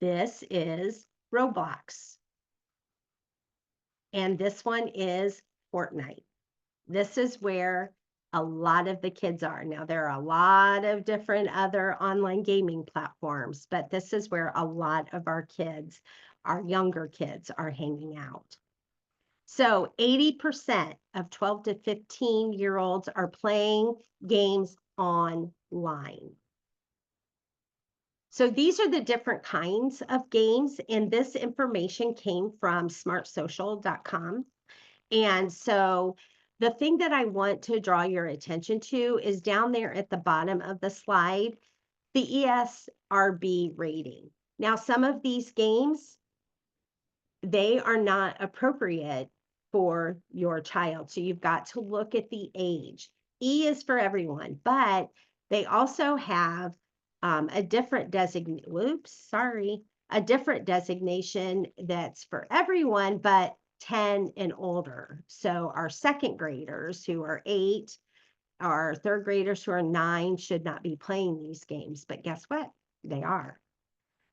This is Roblox. And this one is Fortnite. This is where a lot of the kids are. Now, there are a lot of different other online gaming platforms, but this is where a lot of our kids, our younger kids, are hanging out. So 80% of 12 to 15-year-olds are playing games online. So these are the different kinds of games, and this information came from smartsocial.com. And so the thing that I want to draw your attention to is down there at the bottom of the slide, the ESRB rating. Now, some of these games, they are not appropriate for your child. So you've got to look at the age. E is for everyone, but they also have a different a different designation that's for everyone, but 10 and older. So our second graders who are 8, our third graders who are 9 should not be playing these games. But guess what? They are.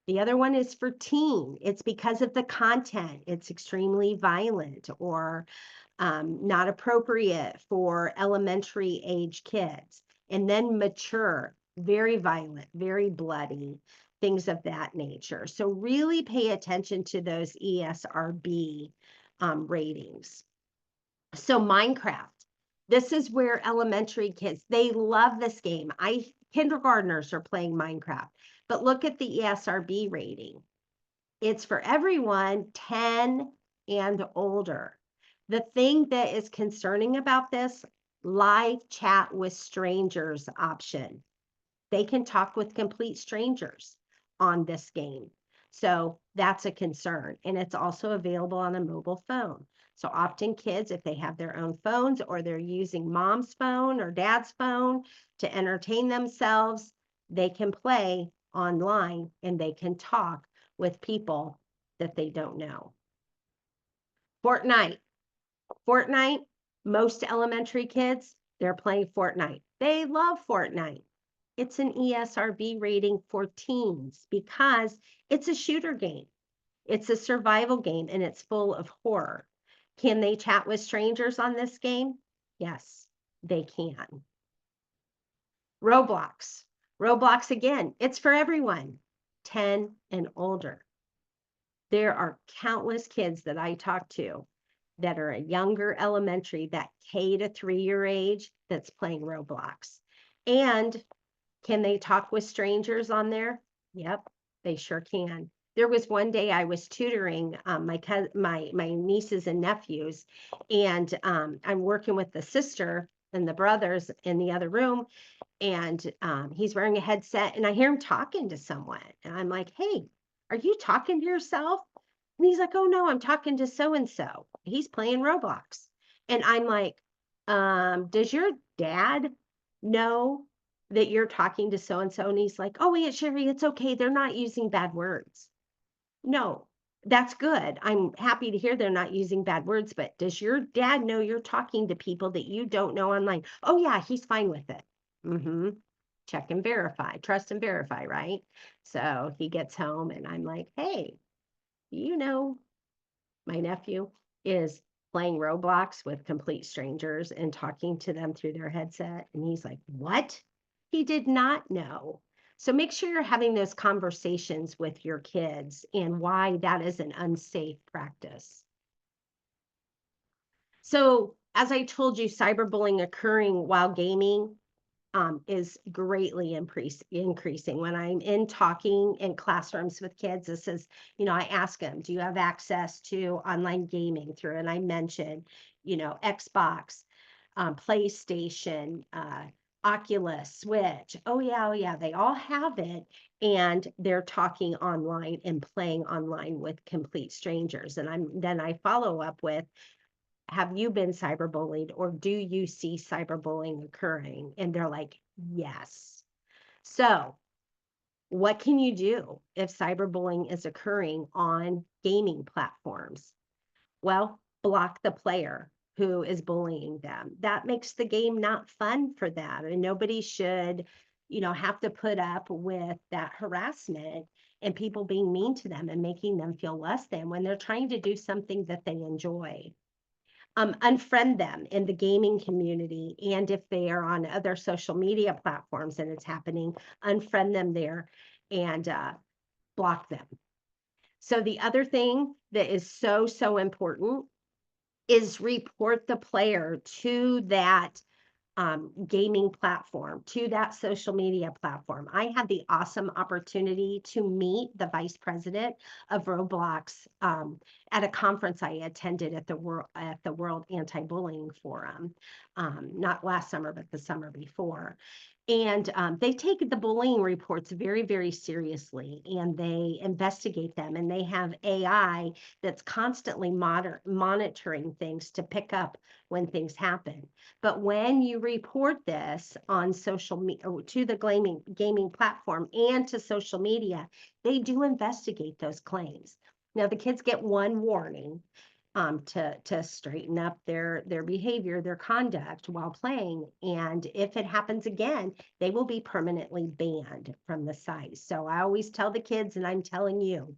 The other one is for teen. It's because of the content. It's extremely violent or not appropriate for elementary age kids. And then mature, very violent, very bloody, things of that nature. So really pay attention to those ESRB ratings. So Minecraft, this is where elementary kids, they love this game. Kindergartners are playing Minecraft, but look at the ESRB rating. It's for everyone 10 and older. The thing that is concerning about this, live chat with strangers option. They can talk with complete strangers on this game. So that's a concern. And it's also available on a mobile phone. So often kids, if they have their own phones or they're using mom's phone or dad's phone to entertain themselves, they can play online and they can talk with people that they don't know. Fortnite. Most elementary kids, they're playing Fortnite. They love Fortnite. It's an ESRB rating for teens because it's a shooter game. It's a survival game and it's full of horror. Can they chat with strangers on this game? Yes, they can. Roblox. Roblox again, it's for everyone, 10 and older. There are countless kids that I talk to that are a younger elementary, that K to 3-year age, that's playing Roblox. And can they talk with strangers on there? Yep, they sure can. There was one day I was tutoring my nieces and nephews, and I'm working with the sister and the brothers in the other room, and he's wearing a headset, and I hear him talking to someone, and I'm like, "Hey, are you talking to yourself?" And he's like, "Oh no, I'm talking to so and so. He's playing Roblox," and I'm like, "Does your dad know that you're talking to so and so?" And he's like, "Oh, Aunt Sherry, it's okay. They're not using bad words." No, that's good. I'm happy to hear they're not using bad words, but does your dad know you're talking to people that you don't know online? Oh, yeah, he's fine with it. Mm-hmm. Check and verify, trust and verify, right? So he gets home and I'm like, "Hey, my nephew is playing Roblox with complete strangers and talking to them through their headset." And he's like, "What?" He did not know. So make sure you're having those conversations with your kids and why that is an unsafe practice. So, as I told you, cyberbullying occurring while gaming is greatly increasing. When I'm in talking in classrooms with kids, this is, I ask them, do you have access to online gaming through? And I mention, Xbox, PlayStation, Oculus, Switch. Oh yeah, they all have it. And they're talking online and playing online with complete strangers. And then I follow up with, have you been cyberbullied or do you see cyberbullying occurring? And they're like, yes. So, what can you do if cyberbullying is occurring on gaming platforms? Well, block the player who is bullying them. That makes the game not fun for them. And nobody should, have to put up with that harassment and people being mean to them and making them feel less than when they're trying to do something that they enjoy. Unfriend them in the gaming community. And if they are on other social media platforms and it's happening, unfriend them there and block them. So the other thing that is so, so important is report the player to that gaming platform, to that social media platform. I had the awesome opportunity to meet the vice president of Roblox at a conference I attended at the World Anti-Bullying Forum, not last summer, but the summer before. And they take the bullying reports very, very seriously, and they investigate them, and they have AI that's constantly monitoring things to pick up when things happen. But when you report this on social media to the gaming platform and to social media, they do investigate those claims. Now the kids get one warning to straighten up their behavior, their conduct while playing. And if it happens again, they will be permanently banned from the site. So I always tell the kids, and I'm telling you,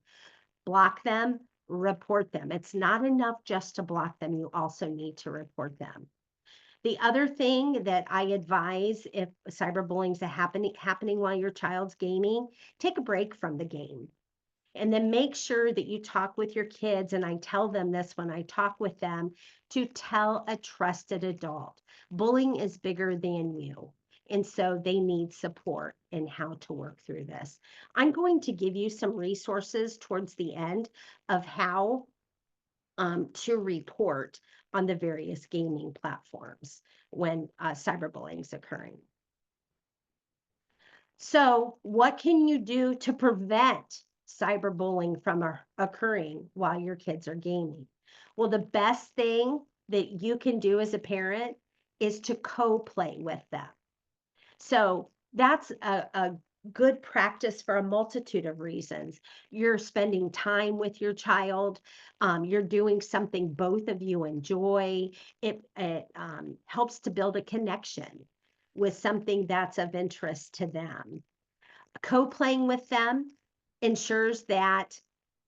block them, report them. It's not enough just to block them. You also need to report them. The other thing that I advise if cyberbullying is happening while your child's gaming, take a break from the game. And then make sure that you talk with your kids. And I tell them this when I talk with them, to tell a trusted adult. Bullying is bigger than you. And so they need support in how to work through this. I'm going to give you some resources towards the end of how to report on the various gaming platforms when cyberbullying is occurring. So, what can you do to prevent cyberbullying from occurring while your kids are gaming? Well, the best thing that you can do as a parent is to co-play with them. So that's a good practice for a multitude of reasons. You're spending time with your child. You're doing something both of you enjoy. It helps to build a connection with something that's of interest to them. Co-playing with them ensures that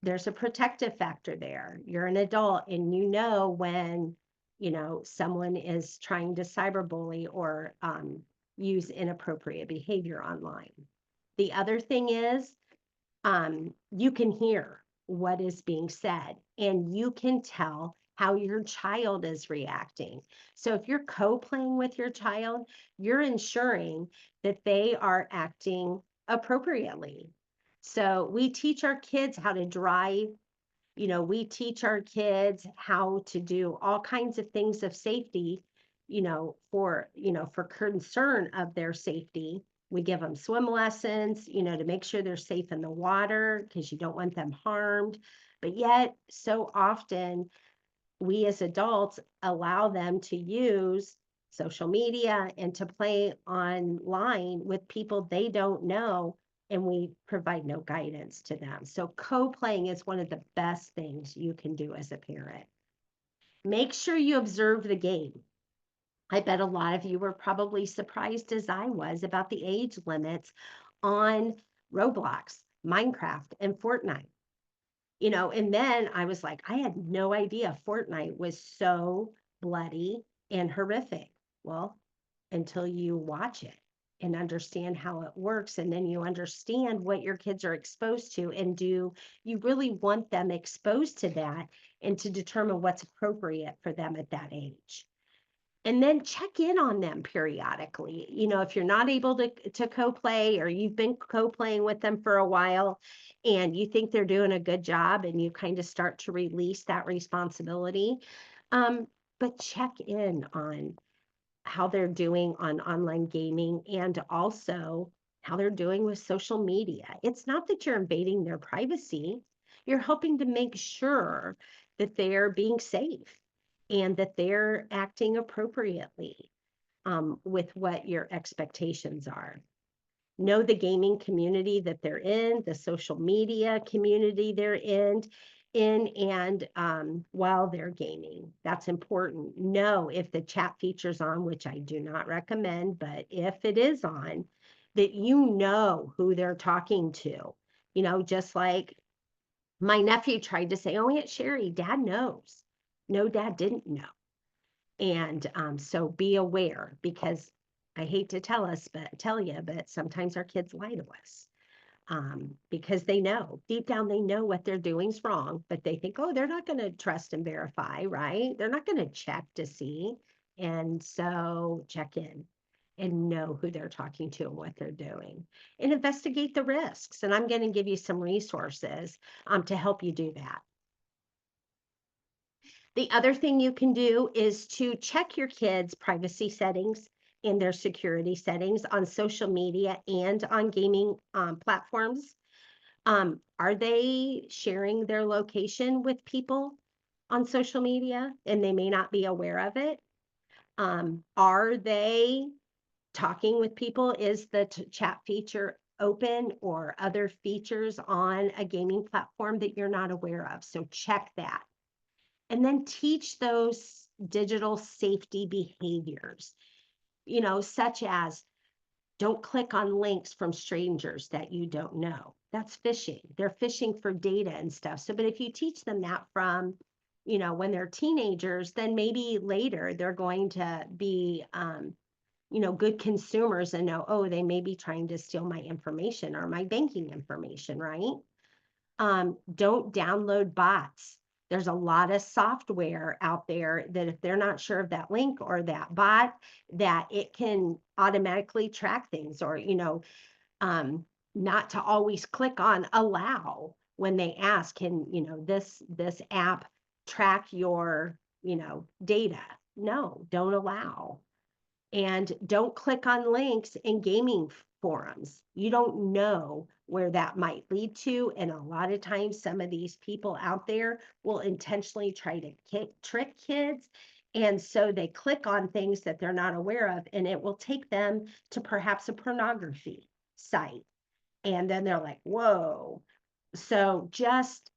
there's a protective factor there. You're an adult and you know when, someone is trying to cyberbully or use inappropriate behavior online. The other thing is you can hear what is being said and you can tell how your child is reacting. So if you're co-playing with your child, you're ensuring that they are acting appropriately. So we teach our kids how to drive. We teach our kids how to do all kinds of things of safety, for concern of their safety. We give them swim lessons, to make sure they're safe in the water because you don't want them harmed. But yet, so often, we as adults allow them to use social media and to play online with people they don't know, and we provide no guidance to them. So co-playing is one of the best things you can do as a parent. Make sure you observe the game. I bet a lot of you were probably surprised as I was about the age limits on Roblox, Minecraft, and Fortnite. And then I was like, I had no idea Fortnite was so bloody and horrific. Well, until you watch it. and understand how it works. And then you understand what your kids are exposed to. And do you really want them exposed to that and to determine what's appropriate for them at that age? And then check in on them periodically. If you're not able to co-play, or you've been co-playing with them for a while and you think they're doing a good job and you kind of start to release that responsibility, um, but check in on how they're doing on online gaming and also how they're doing with social media. It's not that you're invading their privacy, you're helping to make sure that they're being safe and that they're acting appropriately, with what your expectations are. Know the gaming community that they're in, the social media community they're in and while they're gaming. That's important. Know if the chat feature's on, which I do not recommend, but if it is on, that you know who they're talking to. Just like my nephew tried to say, "Oh, Aunt Sherry, Dad knows." No, Dad didn't know. And so be aware, because I hate to tell you, but sometimes our kids lie to us, because they know deep down, they know what they're doing is wrong, but they think, oh, they're not going to trust and verify, right? They're not going to check to see. And so check in and know who they're talking to and what they're doing, and investigate the risks. And I'm going to give you some resources to help you do that. The other thing you can do is to check your kids' privacy settings and their security settings on social media and on gaming platforms. Are they sharing their location with people on social media and they may not be aware of it? Are they talking with people? Is the chat feature open, or other features on a gaming platform that you're not aware of? So check that. And then teach those digital safety behaviors, such as don't click on links from strangers that you don't know. That's phishing. They're phishing for data and stuff. So, but if you teach them that from, when they're teenagers, then maybe later they're going to be, good consumers and know, oh, they may be trying to steal my information or my banking information, right? Don't download bots. There's a lot of software out there that if they're not sure of that link or that bot, that it can automatically track things, or, not to always click on allow when they ask, can, this app track your, data? No, don't allow. And don't click on links in gaming forums. You don't know where that might lead to. And a lot of times, some of these people out there will intentionally try to trick kids. And so they click on things that they're not aware of, and it will take them to perhaps a pornography site. And then they're like, whoa. So just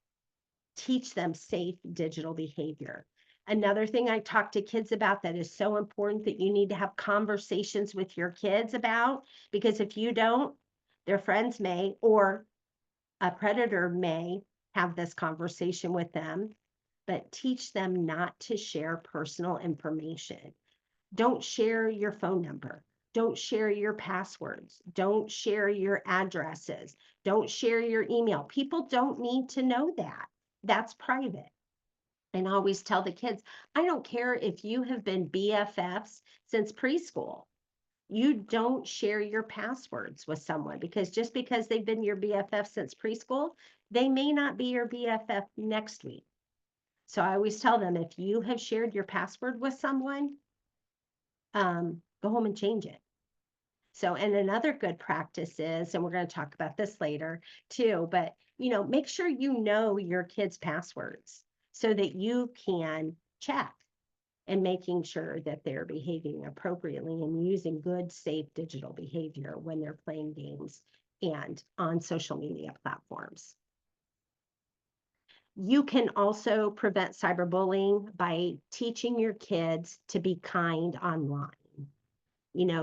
teach them safe digital behavior. Another thing I talk to kids about that is so important, that you need to have conversations with your kids about, because if you don't, their friends may, or a predator may have this conversation with them, but teach them not to share personal information. Don't share your phone number. Don't share your passwords. Don't share your addresses. Don't share your email. People don't need to know that. That's private. And I always tell the kids, I don't care if you have been BFFs since preschool. You don't share your passwords with someone, because just because they've been your BFF since preschool, they may not be your BFF next week. So I always tell them, if you have shared your password with someone, go home and change it. So, and another good practice is, and we're going to talk about this later too, but make sure you know your kids' passwords so that you can check and making sure that they're behaving appropriately and using good, safe digital behavior when they're playing games and on social media platforms. You can also prevent cyberbullying by teaching your kids to be kind online,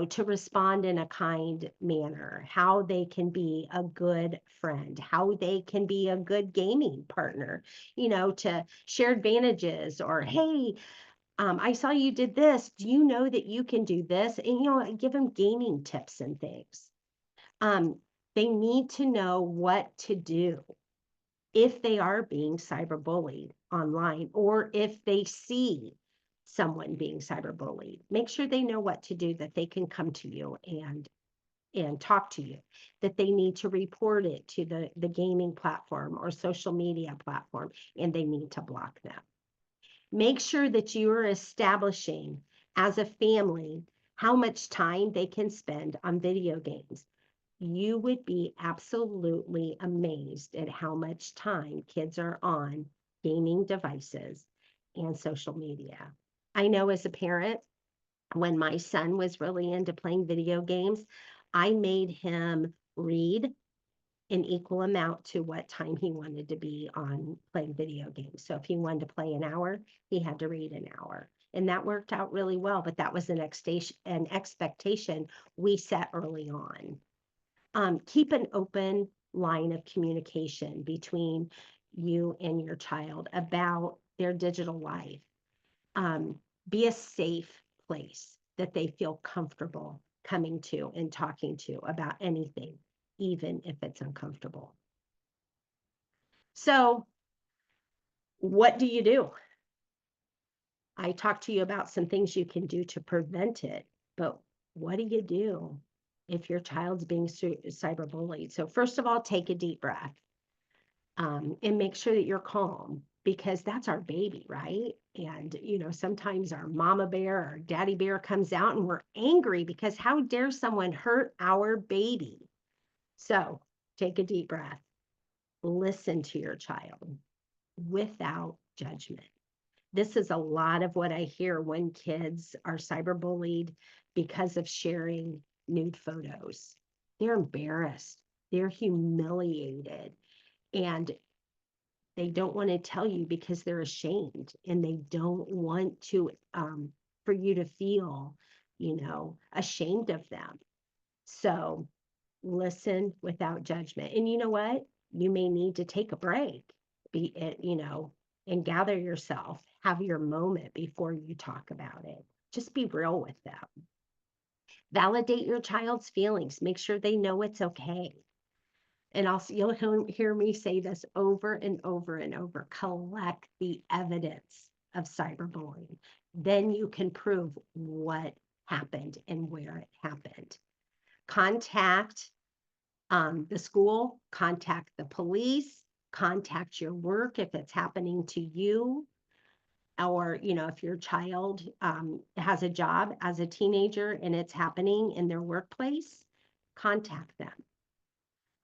to respond in a kind manner, how they can be a good friend, how they can be a good gaming partner, to share advantages, or, hey, I saw you did this. Do you know that you can do this? And, give them gaming tips and things. They need to know what to do if they are being cyberbullied online, or if they see someone being cyberbullied. Make sure they know what to do, that they can come to you and talk to you, that they need to report it to the gaming platform or social media platform, and they need to block them. Make sure that you are establishing as a family how much time they can spend on video games. You would be absolutely amazed at how much time kids are on gaming devices and social media. I know as a parent, when my son was really into playing video games, I made him read an equal amount to what time he wanted to be on playing video games. So if he wanted to play an hour, he had to read an hour. And that worked out really well, but that was an expectation we set early on. Keep an open line of communication between you and your child about their digital life. Um, be a safe place that they feel comfortable coming to and talking to about anything, even if it's uncomfortable. So, what do you do? I talked to you about some things you can do to prevent it, but what do you do if your child's being cyberbullied? So, first of all, take a deep breath, and make sure that you're calm, because that's our baby, right? And, sometimes our mama bear or daddy bear comes out and we're angry because how dare someone hurt our baby? So, take a deep breath, listen to your child without judgment. This is a lot of what I hear when kids are cyberbullied because of sharing nude photos. They're embarrassed, they're humiliated, and they don't want to tell you because they're ashamed, and they don't want to for you to feel, ashamed of them. So listen without judgment. And you know what? You may need to take a break, be it, and gather yourself, have your moment before you talk about it. Just be real with them. Validate your child's feelings. Make sure they know it's okay. And also, you'll hear me say this over and over and over. Collect the evidence of cyberbullying. Then you can prove what happened and where it happened. Contact the school, contact the police, contact your work if it's happening to you, or if your child has a job as a teenager and it's happening in their workplace, contact them.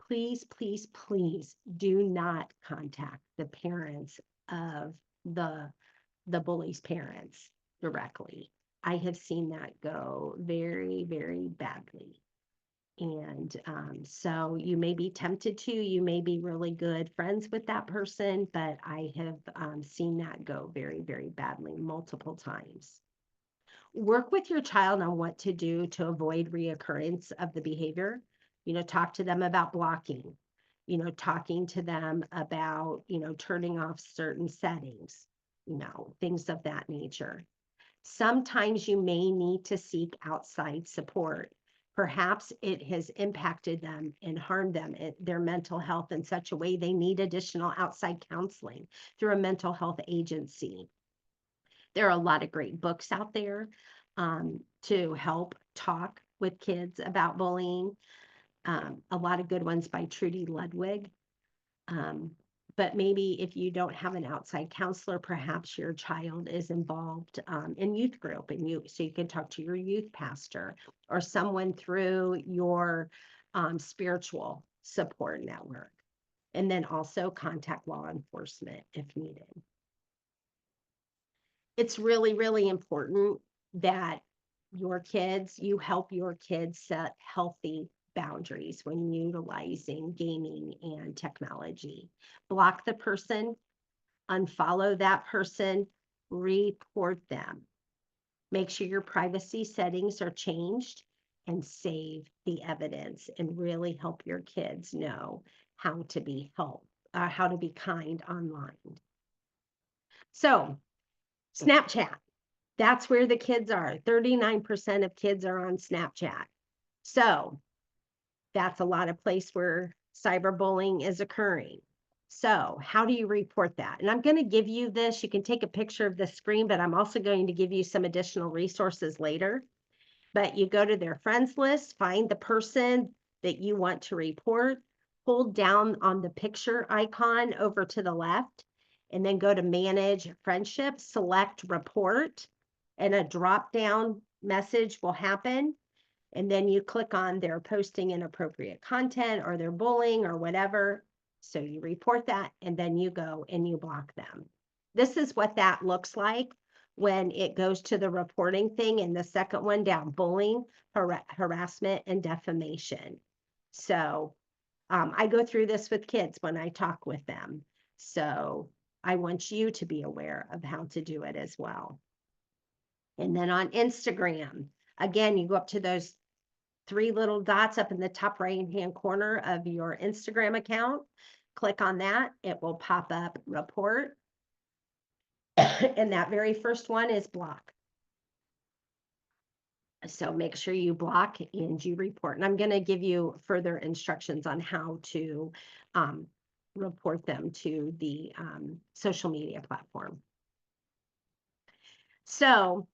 Please, please, please do not contact the parents of the bully's parents directly. I have seen that go very, very badly. And so you may be tempted to, you may be really good friends with that person, but I have seen that go very, very badly multiple times. Work with your child on what to do to avoid reoccurrence of the behavior. Talk to them about blocking, talking to them about, turning off certain settings, things of that nature. Sometimes you may need to seek outside support. Perhaps it has impacted them and harmed them, their mental health in such a way they need additional outside counseling through a mental health agency. There are a lot of great books out there to help talk with kids about bullying. A lot of good ones by Trudy Ludwig. But maybe if you don't have an outside counselor, perhaps your child is involved in youth group, and so you can talk to your youth pastor or someone through your spiritual support network. And then also contact law enforcement if needed. It's really, really important that you help your kids set healthy boundaries when utilizing gaming and technology. Block the person, unfollow that person, report them. Make sure your privacy settings are changed, and save the evidence, and really help your kids know how to be how to be kind online. So, Snapchat. That's where the kids are. 39% of kids are on Snapchat. So that's a lot of place where cyberbullying is occurring. So how do you report that? And I'm going to give you this. You can take a picture of the screen, but I'm also going to give you some additional resources later. But you go to their friends list, find the person that you want to report, hold down on the picture icon over to the left, and then go to manage friendship, select report, and a drop down message will happen. And then you click on their posting inappropriate content or their bullying or whatever. So you report that, and then you go and you block them. This is what that looks like when it goes to the reporting thing. And the second one down, bullying, harassment, and defamation. So I go through this with kids when I talk with them. So I want you to be aware of how to do it as well. And then on Instagram, again, you go up to those three little dots up in the top right-hand corner of your Instagram account. Click on that. It will pop up report. And that very first one is block. So make sure you block and you report. And I'm going to give you further instructions on how to report them to the social media platform. So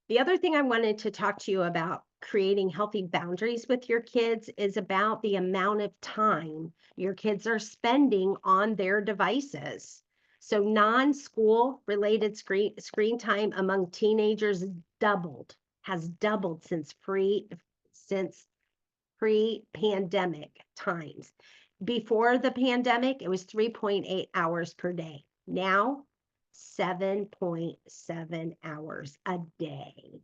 the other thing I wanted to talk to you about creating healthy boundaries with your kids is about the amount of time your kids are spending on their devices. So non-school related screen time among teenagers has doubled since pre-pandemic times. Before the pandemic, it was 3.8 hours per day. Now, 7.7 hours a day.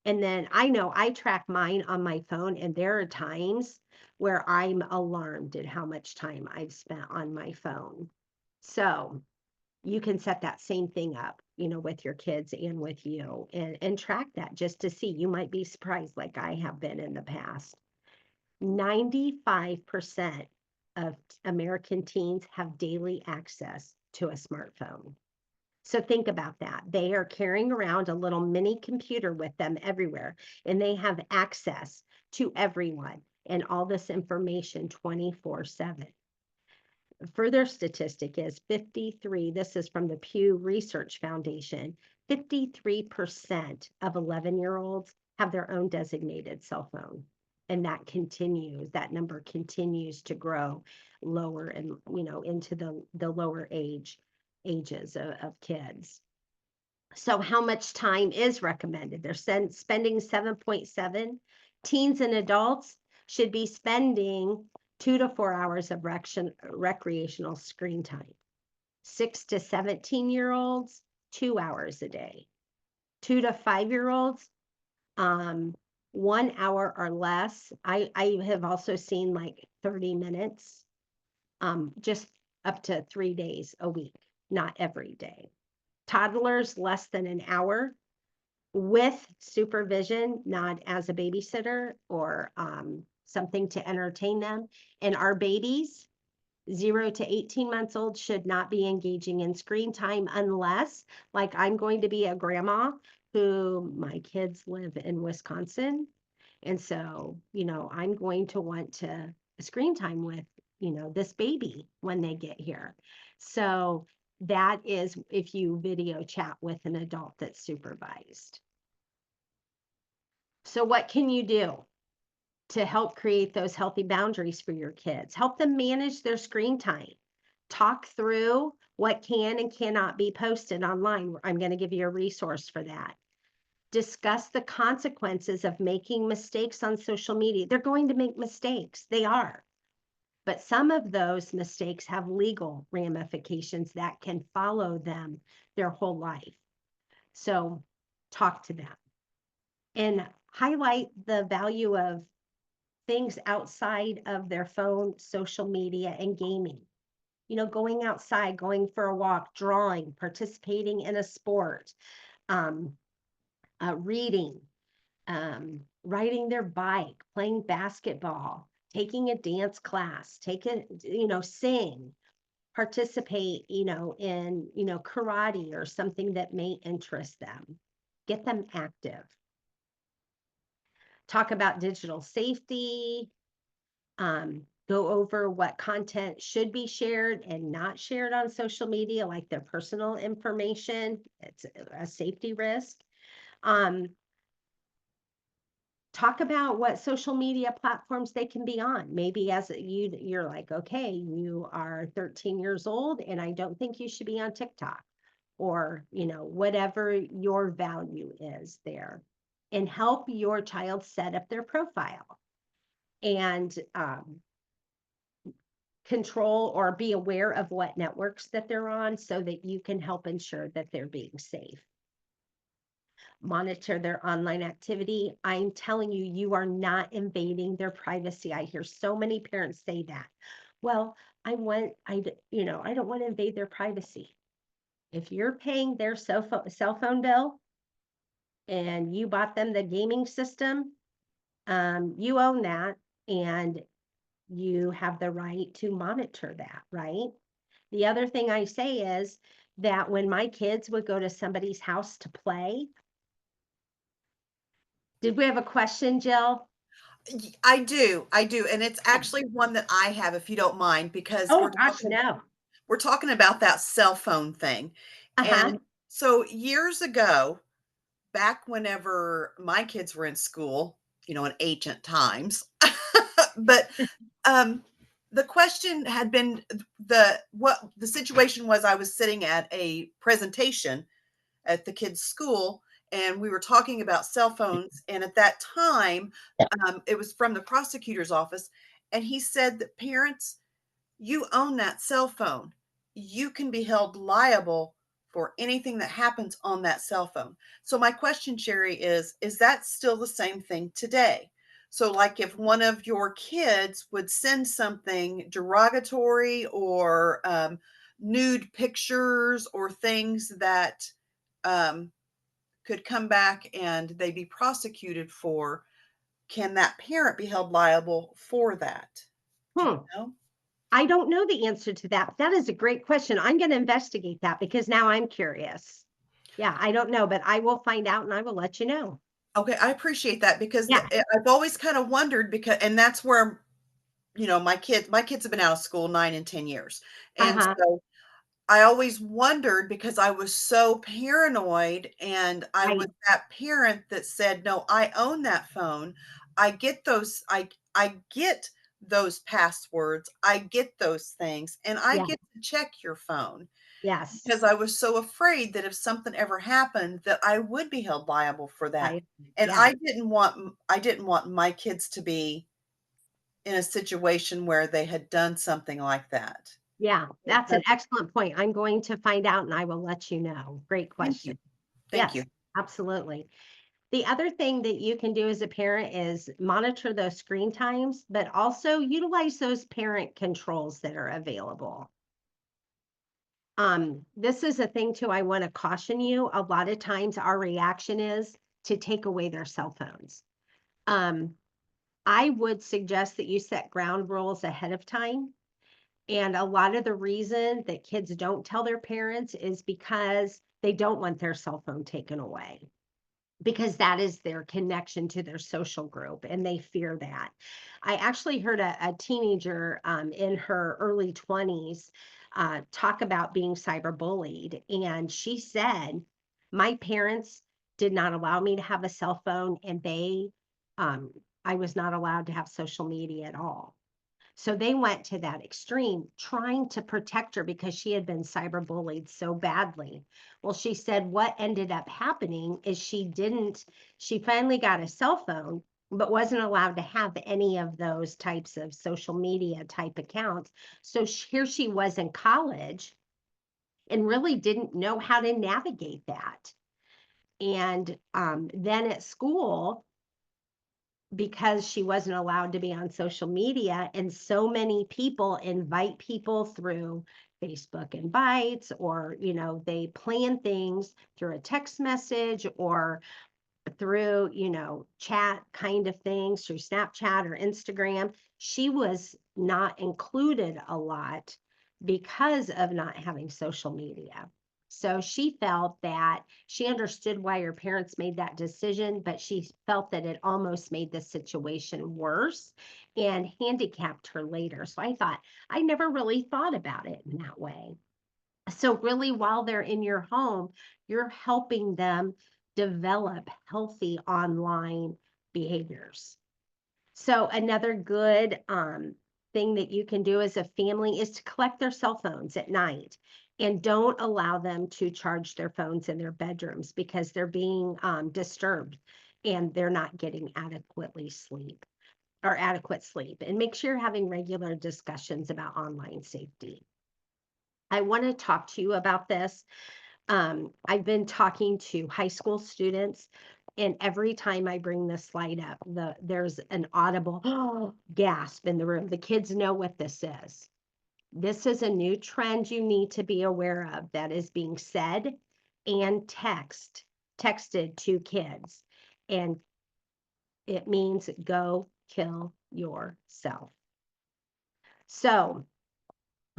And then I know I track mine on my phone, and there are times where I'm alarmed at how much time I've spent on my phone. So you can set that same thing up, with your kids and with you, and track that just to see. You might be surprised, like I have been in the past. 95% of American teens have daily access to a smartphone. So think about that. They are carrying around a little mini computer with them everywhere, and they have access to everyone and all this information 24/7. Further statistic is 53, this is from the Pew Research Foundation, 53% of 11-year-olds have their own designated cell phone. And that number continues to grow lower and, into the lower ages of kids. So how much time is recommended? They're spending 7.7. Teens and adults should be spending 2 to 4 hours of recreational screen time. 6 to 17-year-olds, 2 hours a day. 2 to 5-year-olds, 1 hour or less. I have also seen like 30 minutes, just up to 3 days a week, not every day. Toddlers, less than an hour with supervision, not as a babysitter or something to entertain them. And our babies, 0 to 18 months old, should not be engaging in screen time unless, like, I'm going to be a grandma who my kids live in Wisconsin. And so, I'm going to want to screen time with, this baby when they get here. So that is if you video chat with an adult that's supervised. So what can you do to help create those healthy boundaries for your kids? Help them manage their screen time. Talk through what can and cannot be posted online. I'm going to give you a resource for that. Discuss the consequences of making mistakes on social media. They're going to make mistakes. They are. But some of those mistakes have legal ramifications that can follow them their whole life. So talk to them and highlight the value of things outside of their phone, social media, and gaming. Going outside, going for a walk, drawing, participating in a sport, reading, riding their bike, playing basketball, taking a dance class, sing, participate, in, karate or something that may interest them. Get them active. Talk about digital safety, go over what content should be shared and not shared on social media, like their personal information. It's a safety risk. Um, Talk about what social media platforms they can be on. Maybe you're like, okay, you are 13 years old and I don't think you should be on TikTok, or, whatever your value is there, and help your child set up their profile, and control or be aware of what networks that they're on so that you can help ensure that they're being safe. Monitor their online activity. I'm telling you, you are not invading their privacy. I hear so many parents say that. Well, I don't want to invade their privacy. If you're paying their cell phone bill and you bought them the gaming system, you own that, and you have the right to monitor that, right? The other thing I say is that when my kids would go to somebody's house to play, did we have a question, Jill? I do, and it's Yeah. actually one that I have, if you don't mind, because Oh gosh, no. we're talking about that cell phone thing, Uh-huh. and so years ago, back whenever my kids were in school, in ancient times, but, um, the question had been the situation was I was sitting at a presentation at the kids' school, and we were talking about cell phones. And at that time, it was from the prosecutor's office, and he said that parents, you own that cell phone. You can be held liable for anything that happens on that cell phone. So my question, Sherry, is that still the same thing today? So like if one of your kids would send something derogatory or nude pictures or things that um, could come back and they be prosecuted for, can that parent be held liable for that? Do you Hmm. know? I don't know the answer to that. That is a great question. I'm going to investigate that because now I'm curious. Yeah, I don't know, but I will find out and I will let you know. Okay, I appreciate that because Yeah. I've always kind of wondered because, and that's where, my kids have been out of school 9 and 10 years. And Uh-huh. so I always wondered because I was so paranoid and I was Right. that parent that said, no, I own that phone. I get those passwords. I get those things and I Yeah. get to check your phone Yes. because I was so afraid that if something ever happened that I would be held liable for that. I And yeah. I didn't want my kids to be in a situation where they had done something like that. Yeah. That's an That's excellent point. I'm going to find out and I will let you know. Great Thank you. question. Thank you. Yes, absolutely. The other thing that you can do as a parent is monitor those screen times, but also utilize those parent controls that are available. This is a thing too, I want to caution you. A lot of times our reaction is to take away their cell phones. Um, I would suggest that you set ground rules ahead of time. And a lot of the reason that kids don't tell their parents is because they don't want their cell phone taken away, because that is their connection to their social group and they fear that. I actually heard a teenager in her early 20s talk about being cyberbullied. And she said, my parents did not allow me to have a cell phone, and um, I was not allowed to have social media at all. So they went to that extreme, trying to protect her because she had been cyberbullied so badly. Well, she said what ended up happening is she finally got a cell phone, but wasn't allowed to have any of those types of social media type accounts. So here she was in college and really didn't know how to navigate that. And then at school, because she wasn't allowed to be on social media, and so many people invite people through Facebook invites, or they plan things through a text message or through chat kind of things, through Snapchat or Instagram. She was not included a lot because of not having social media. So she felt that she understood why her parents made that decision, but she felt that it almost made the situation worse and handicapped her later. So I thought, I never really thought about it in that way. So, really, while they're in your home, you're helping them develop healthy online behaviors. So another good thing that you can do as a family is to collect their cell phones at night and don't allow them to charge their phones in their bedrooms because they're being disturbed and they're not getting adequately sleep or adequate sleep. And make sure you're having regular discussions about online safety. I want to talk to you about this. I've been talking to high school students, and every time I bring this slide up, there's an audible gasp in the room. The kids know what this is. This is a new trend you need to be aware of that is being said and texted to kids. And it means go kill yourself. So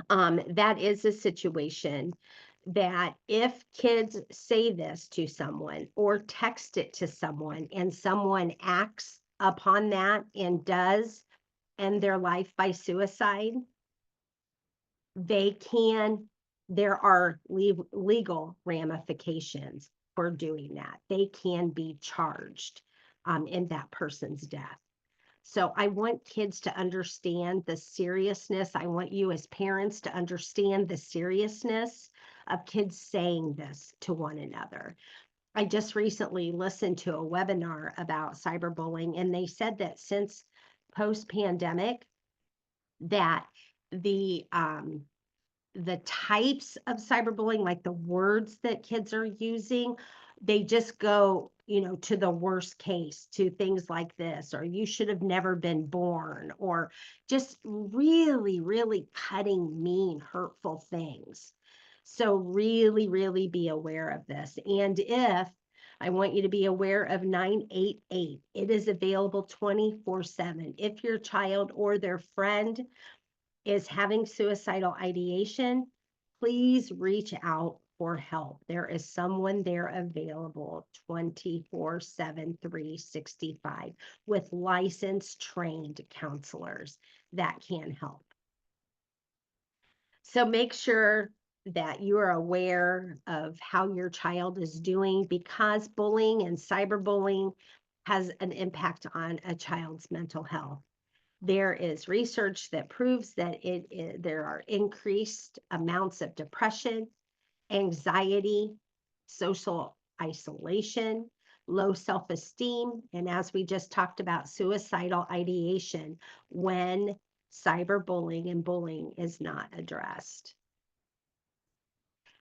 that is a situation that if kids say this to someone or text it to someone and someone acts upon that and does end their life by suicide, they can, there are legal ramifications for doing that. They can be charged in that person's death. So I want kids to understand the seriousness. I want you as parents to understand the seriousness of kids saying this to one another. I just recently listened to a webinar about cyberbullying, and they said that since post-pandemic, that the the types of cyberbullying, like the words that kids are using, they just go, to the worst case, to things like this, or you should have never been born, or just really, really cutting, mean, hurtful things. So really, really be aware of this. And if I want you to be aware of 988. It is available 24/7. If your child or their friend is having suicidal ideation, please reach out for help. There is someone there available 24/7, 365 with licensed, trained counselors that can help. So make sure that you are aware of how your child is doing because bullying and cyberbullying has an impact on a child's mental health. There is research that proves that there are increased amounts of depression, anxiety, social isolation, low self-esteem, and as we just talked about, suicidal ideation when cyberbullying and bullying is not addressed.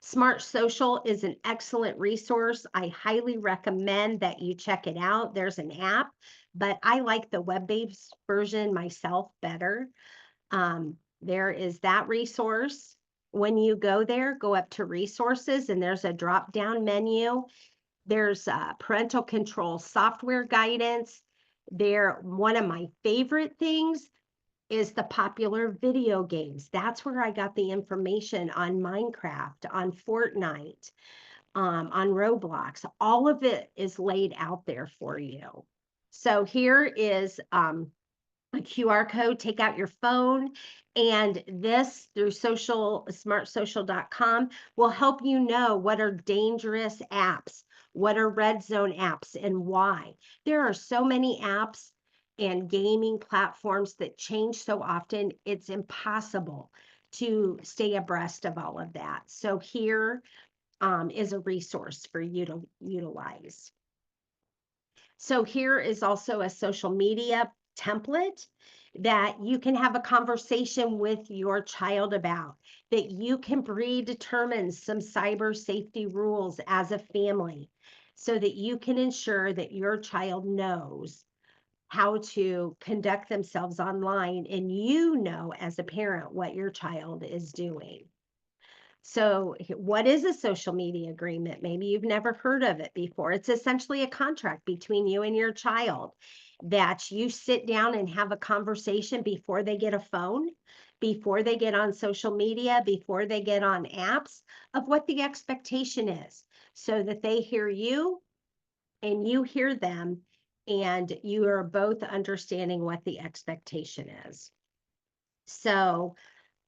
Smart Social is an excellent resource. I highly recommend that you check it out. There's an app, but I like the web-based version myself better. There is that resource. When you go there, go up to resources and there's a drop-down menu. There's parental control software guidance. One of my favorite things is the popular video games. That's where I got the information on Minecraft, on Fortnite, on Roblox. All of it is laid out there for you. So here is a QR code. Take out your phone, and this through smartsocial.com will help you know what are dangerous apps, what are red zone apps, and why. There are so many apps and gaming platforms that change so often, it's impossible to stay abreast of all of that. So here is a resource for you to utilize. So here is also a social media template that you can have a conversation with your child about, that you can predetermine some cyber safety rules as a family so that you can ensure that your child knows how to conduct themselves online and you know as a parent what your child is doing. So, what is a social media agreement? Maybe you've never heard of it before. It's essentially a contract between you and your child that you sit down and have a conversation before they get a phone before they get on social media, before they get on apps, of what the expectation is, so that they hear you and you hear them, and you are both understanding what the expectation is. So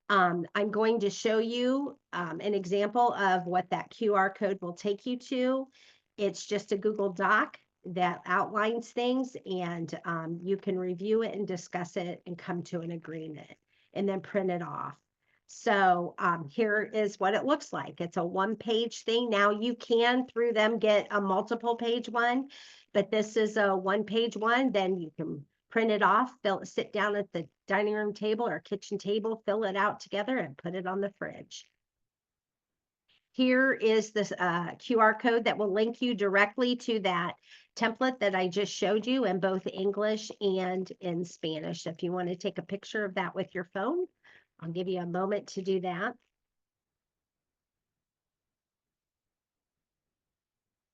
I'm going to show you an example of what that QR code will take you to. It's just a Google Doc that outlines things, and you can review it and discuss it and come to an agreement and then print it off. So here is what it looks like. It's a one-page thing. Now you can, through them, get a multiple page one, but this is a one-page one. Then you can print it off, sit down at the dining room table or kitchen table, fill it out together and put it on the fridge. Here is this QR code that will link you directly to that template that I just showed you in both English and in Spanish. If you want to take a picture of that with your phone, I'll give you a moment to do that.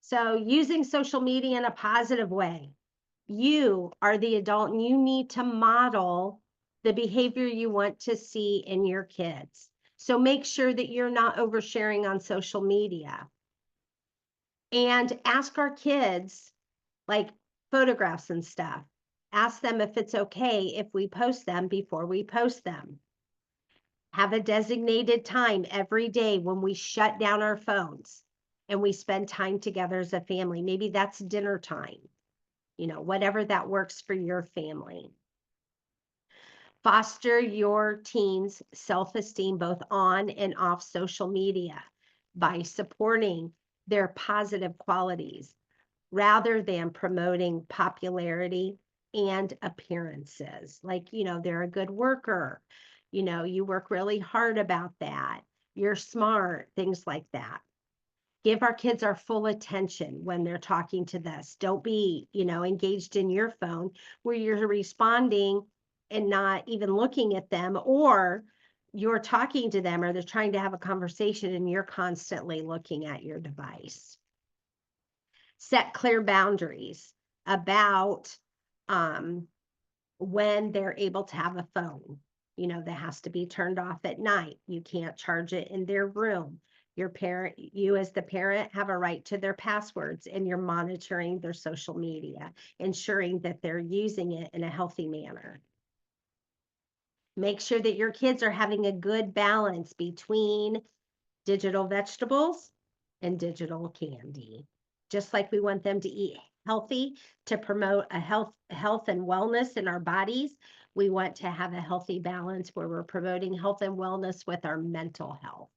So using social media in a positive way. You are the adult and you need to model the behavior you want to see in your kids. So make sure that you're not oversharing on social media. And ask our kids, like photographs and stuff, ask them if it's okay if we post them before we post them. Have a designated time every day when we shut down our phones and we spend time together as a family. Maybe that's dinner time, whatever that works for your family. Foster your teens' self-esteem both on and off social media by supporting their positive qualities rather than promoting popularity and appearances. Like, they're a good worker, you work really hard about that, you're smart, things like that. Give our kids our full attention when they're talking to us. Don't be, engaged in your phone where you're responding and not even looking at them, or you're talking to them or they're trying to have a conversation and you're constantly looking at your device. Set clear boundaries about when they're able to have a phone. That has to be turned off at night. You can't charge it in their room. You as the parent have a right to their passwords, and you're monitoring their social media, ensuring that they're using it in a healthy manner. Make sure that your kids are having a good balance between digital vegetables and digital candy. Just like we want them to eat healthy to promote a health and wellness in our bodies, we want to have a healthy balance where we're promoting health and wellness with our mental health.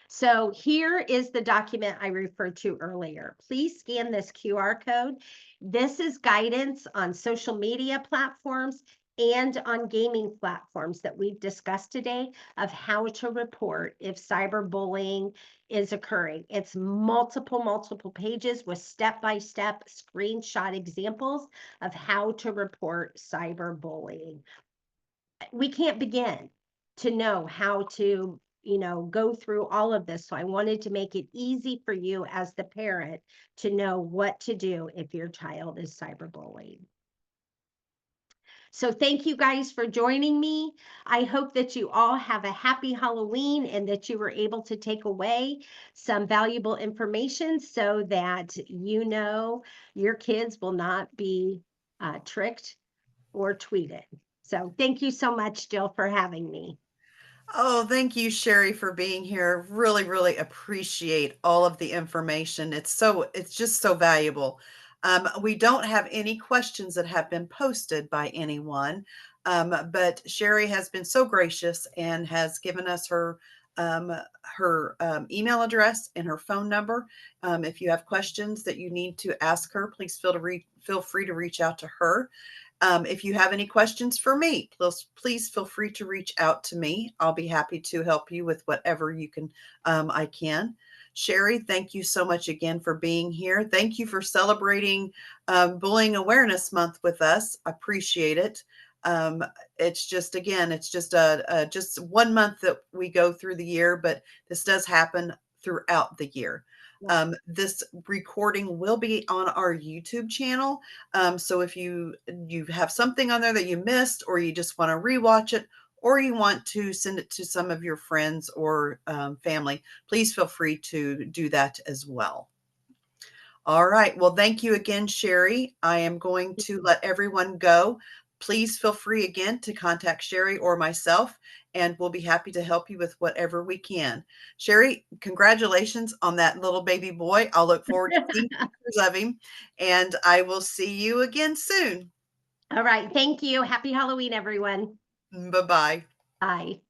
So here is the document I referred to earlier. Please scan this QR code. This is guidance on social media platforms and on gaming platforms that we've discussed today of how to report if cyberbullying is occurring. It's multiple pages with step-by-step screenshot examples of how to report cyberbullying. We can't begin to know how to go through all of this. So I wanted to make it easy for you as the parent to know what to do if your child is cyberbullied. So thank you guys for joining me. I hope that you all have a happy Halloween and that you were able to take away some valuable information so that your kids will not be tricked or tweeted. So thank you so much, Jill, for having me. Oh, thank you, Sherry, for being here. Really, really appreciate all of the information. It's just so valuable. We don't have any questions that have been posted by anyone, but Sherry has been so gracious and has given us her email address and her phone number. If you have questions that you need to ask her, please feel free to reach out to her. If you have any questions for me, please feel free to reach out to me. I'll be happy to help you with whatever I can. Sherry, thank you so much again for being here. Thank you for celebrating Bullying Awareness Month with us. I appreciate it. It's just just 1 month that we go through the year, but this does happen throughout the year. Yeah. This recording will be on our YouTube channel. So if you have something on there that you missed, or you just want to rewatch it, or you want to send it to some of your friends or family, please feel free to do that as well. All right. Well, thank you again, Sherry. I am going to let everyone go. Please feel free again to contact Sherry or myself, and we'll be happy to help you with whatever we can. Sherry, congratulations on that little baby boy. I'll look forward to seeing pictures of him, and I will see you again soon. All right. Thank you. Happy Halloween, everyone. Bye bye. Bye.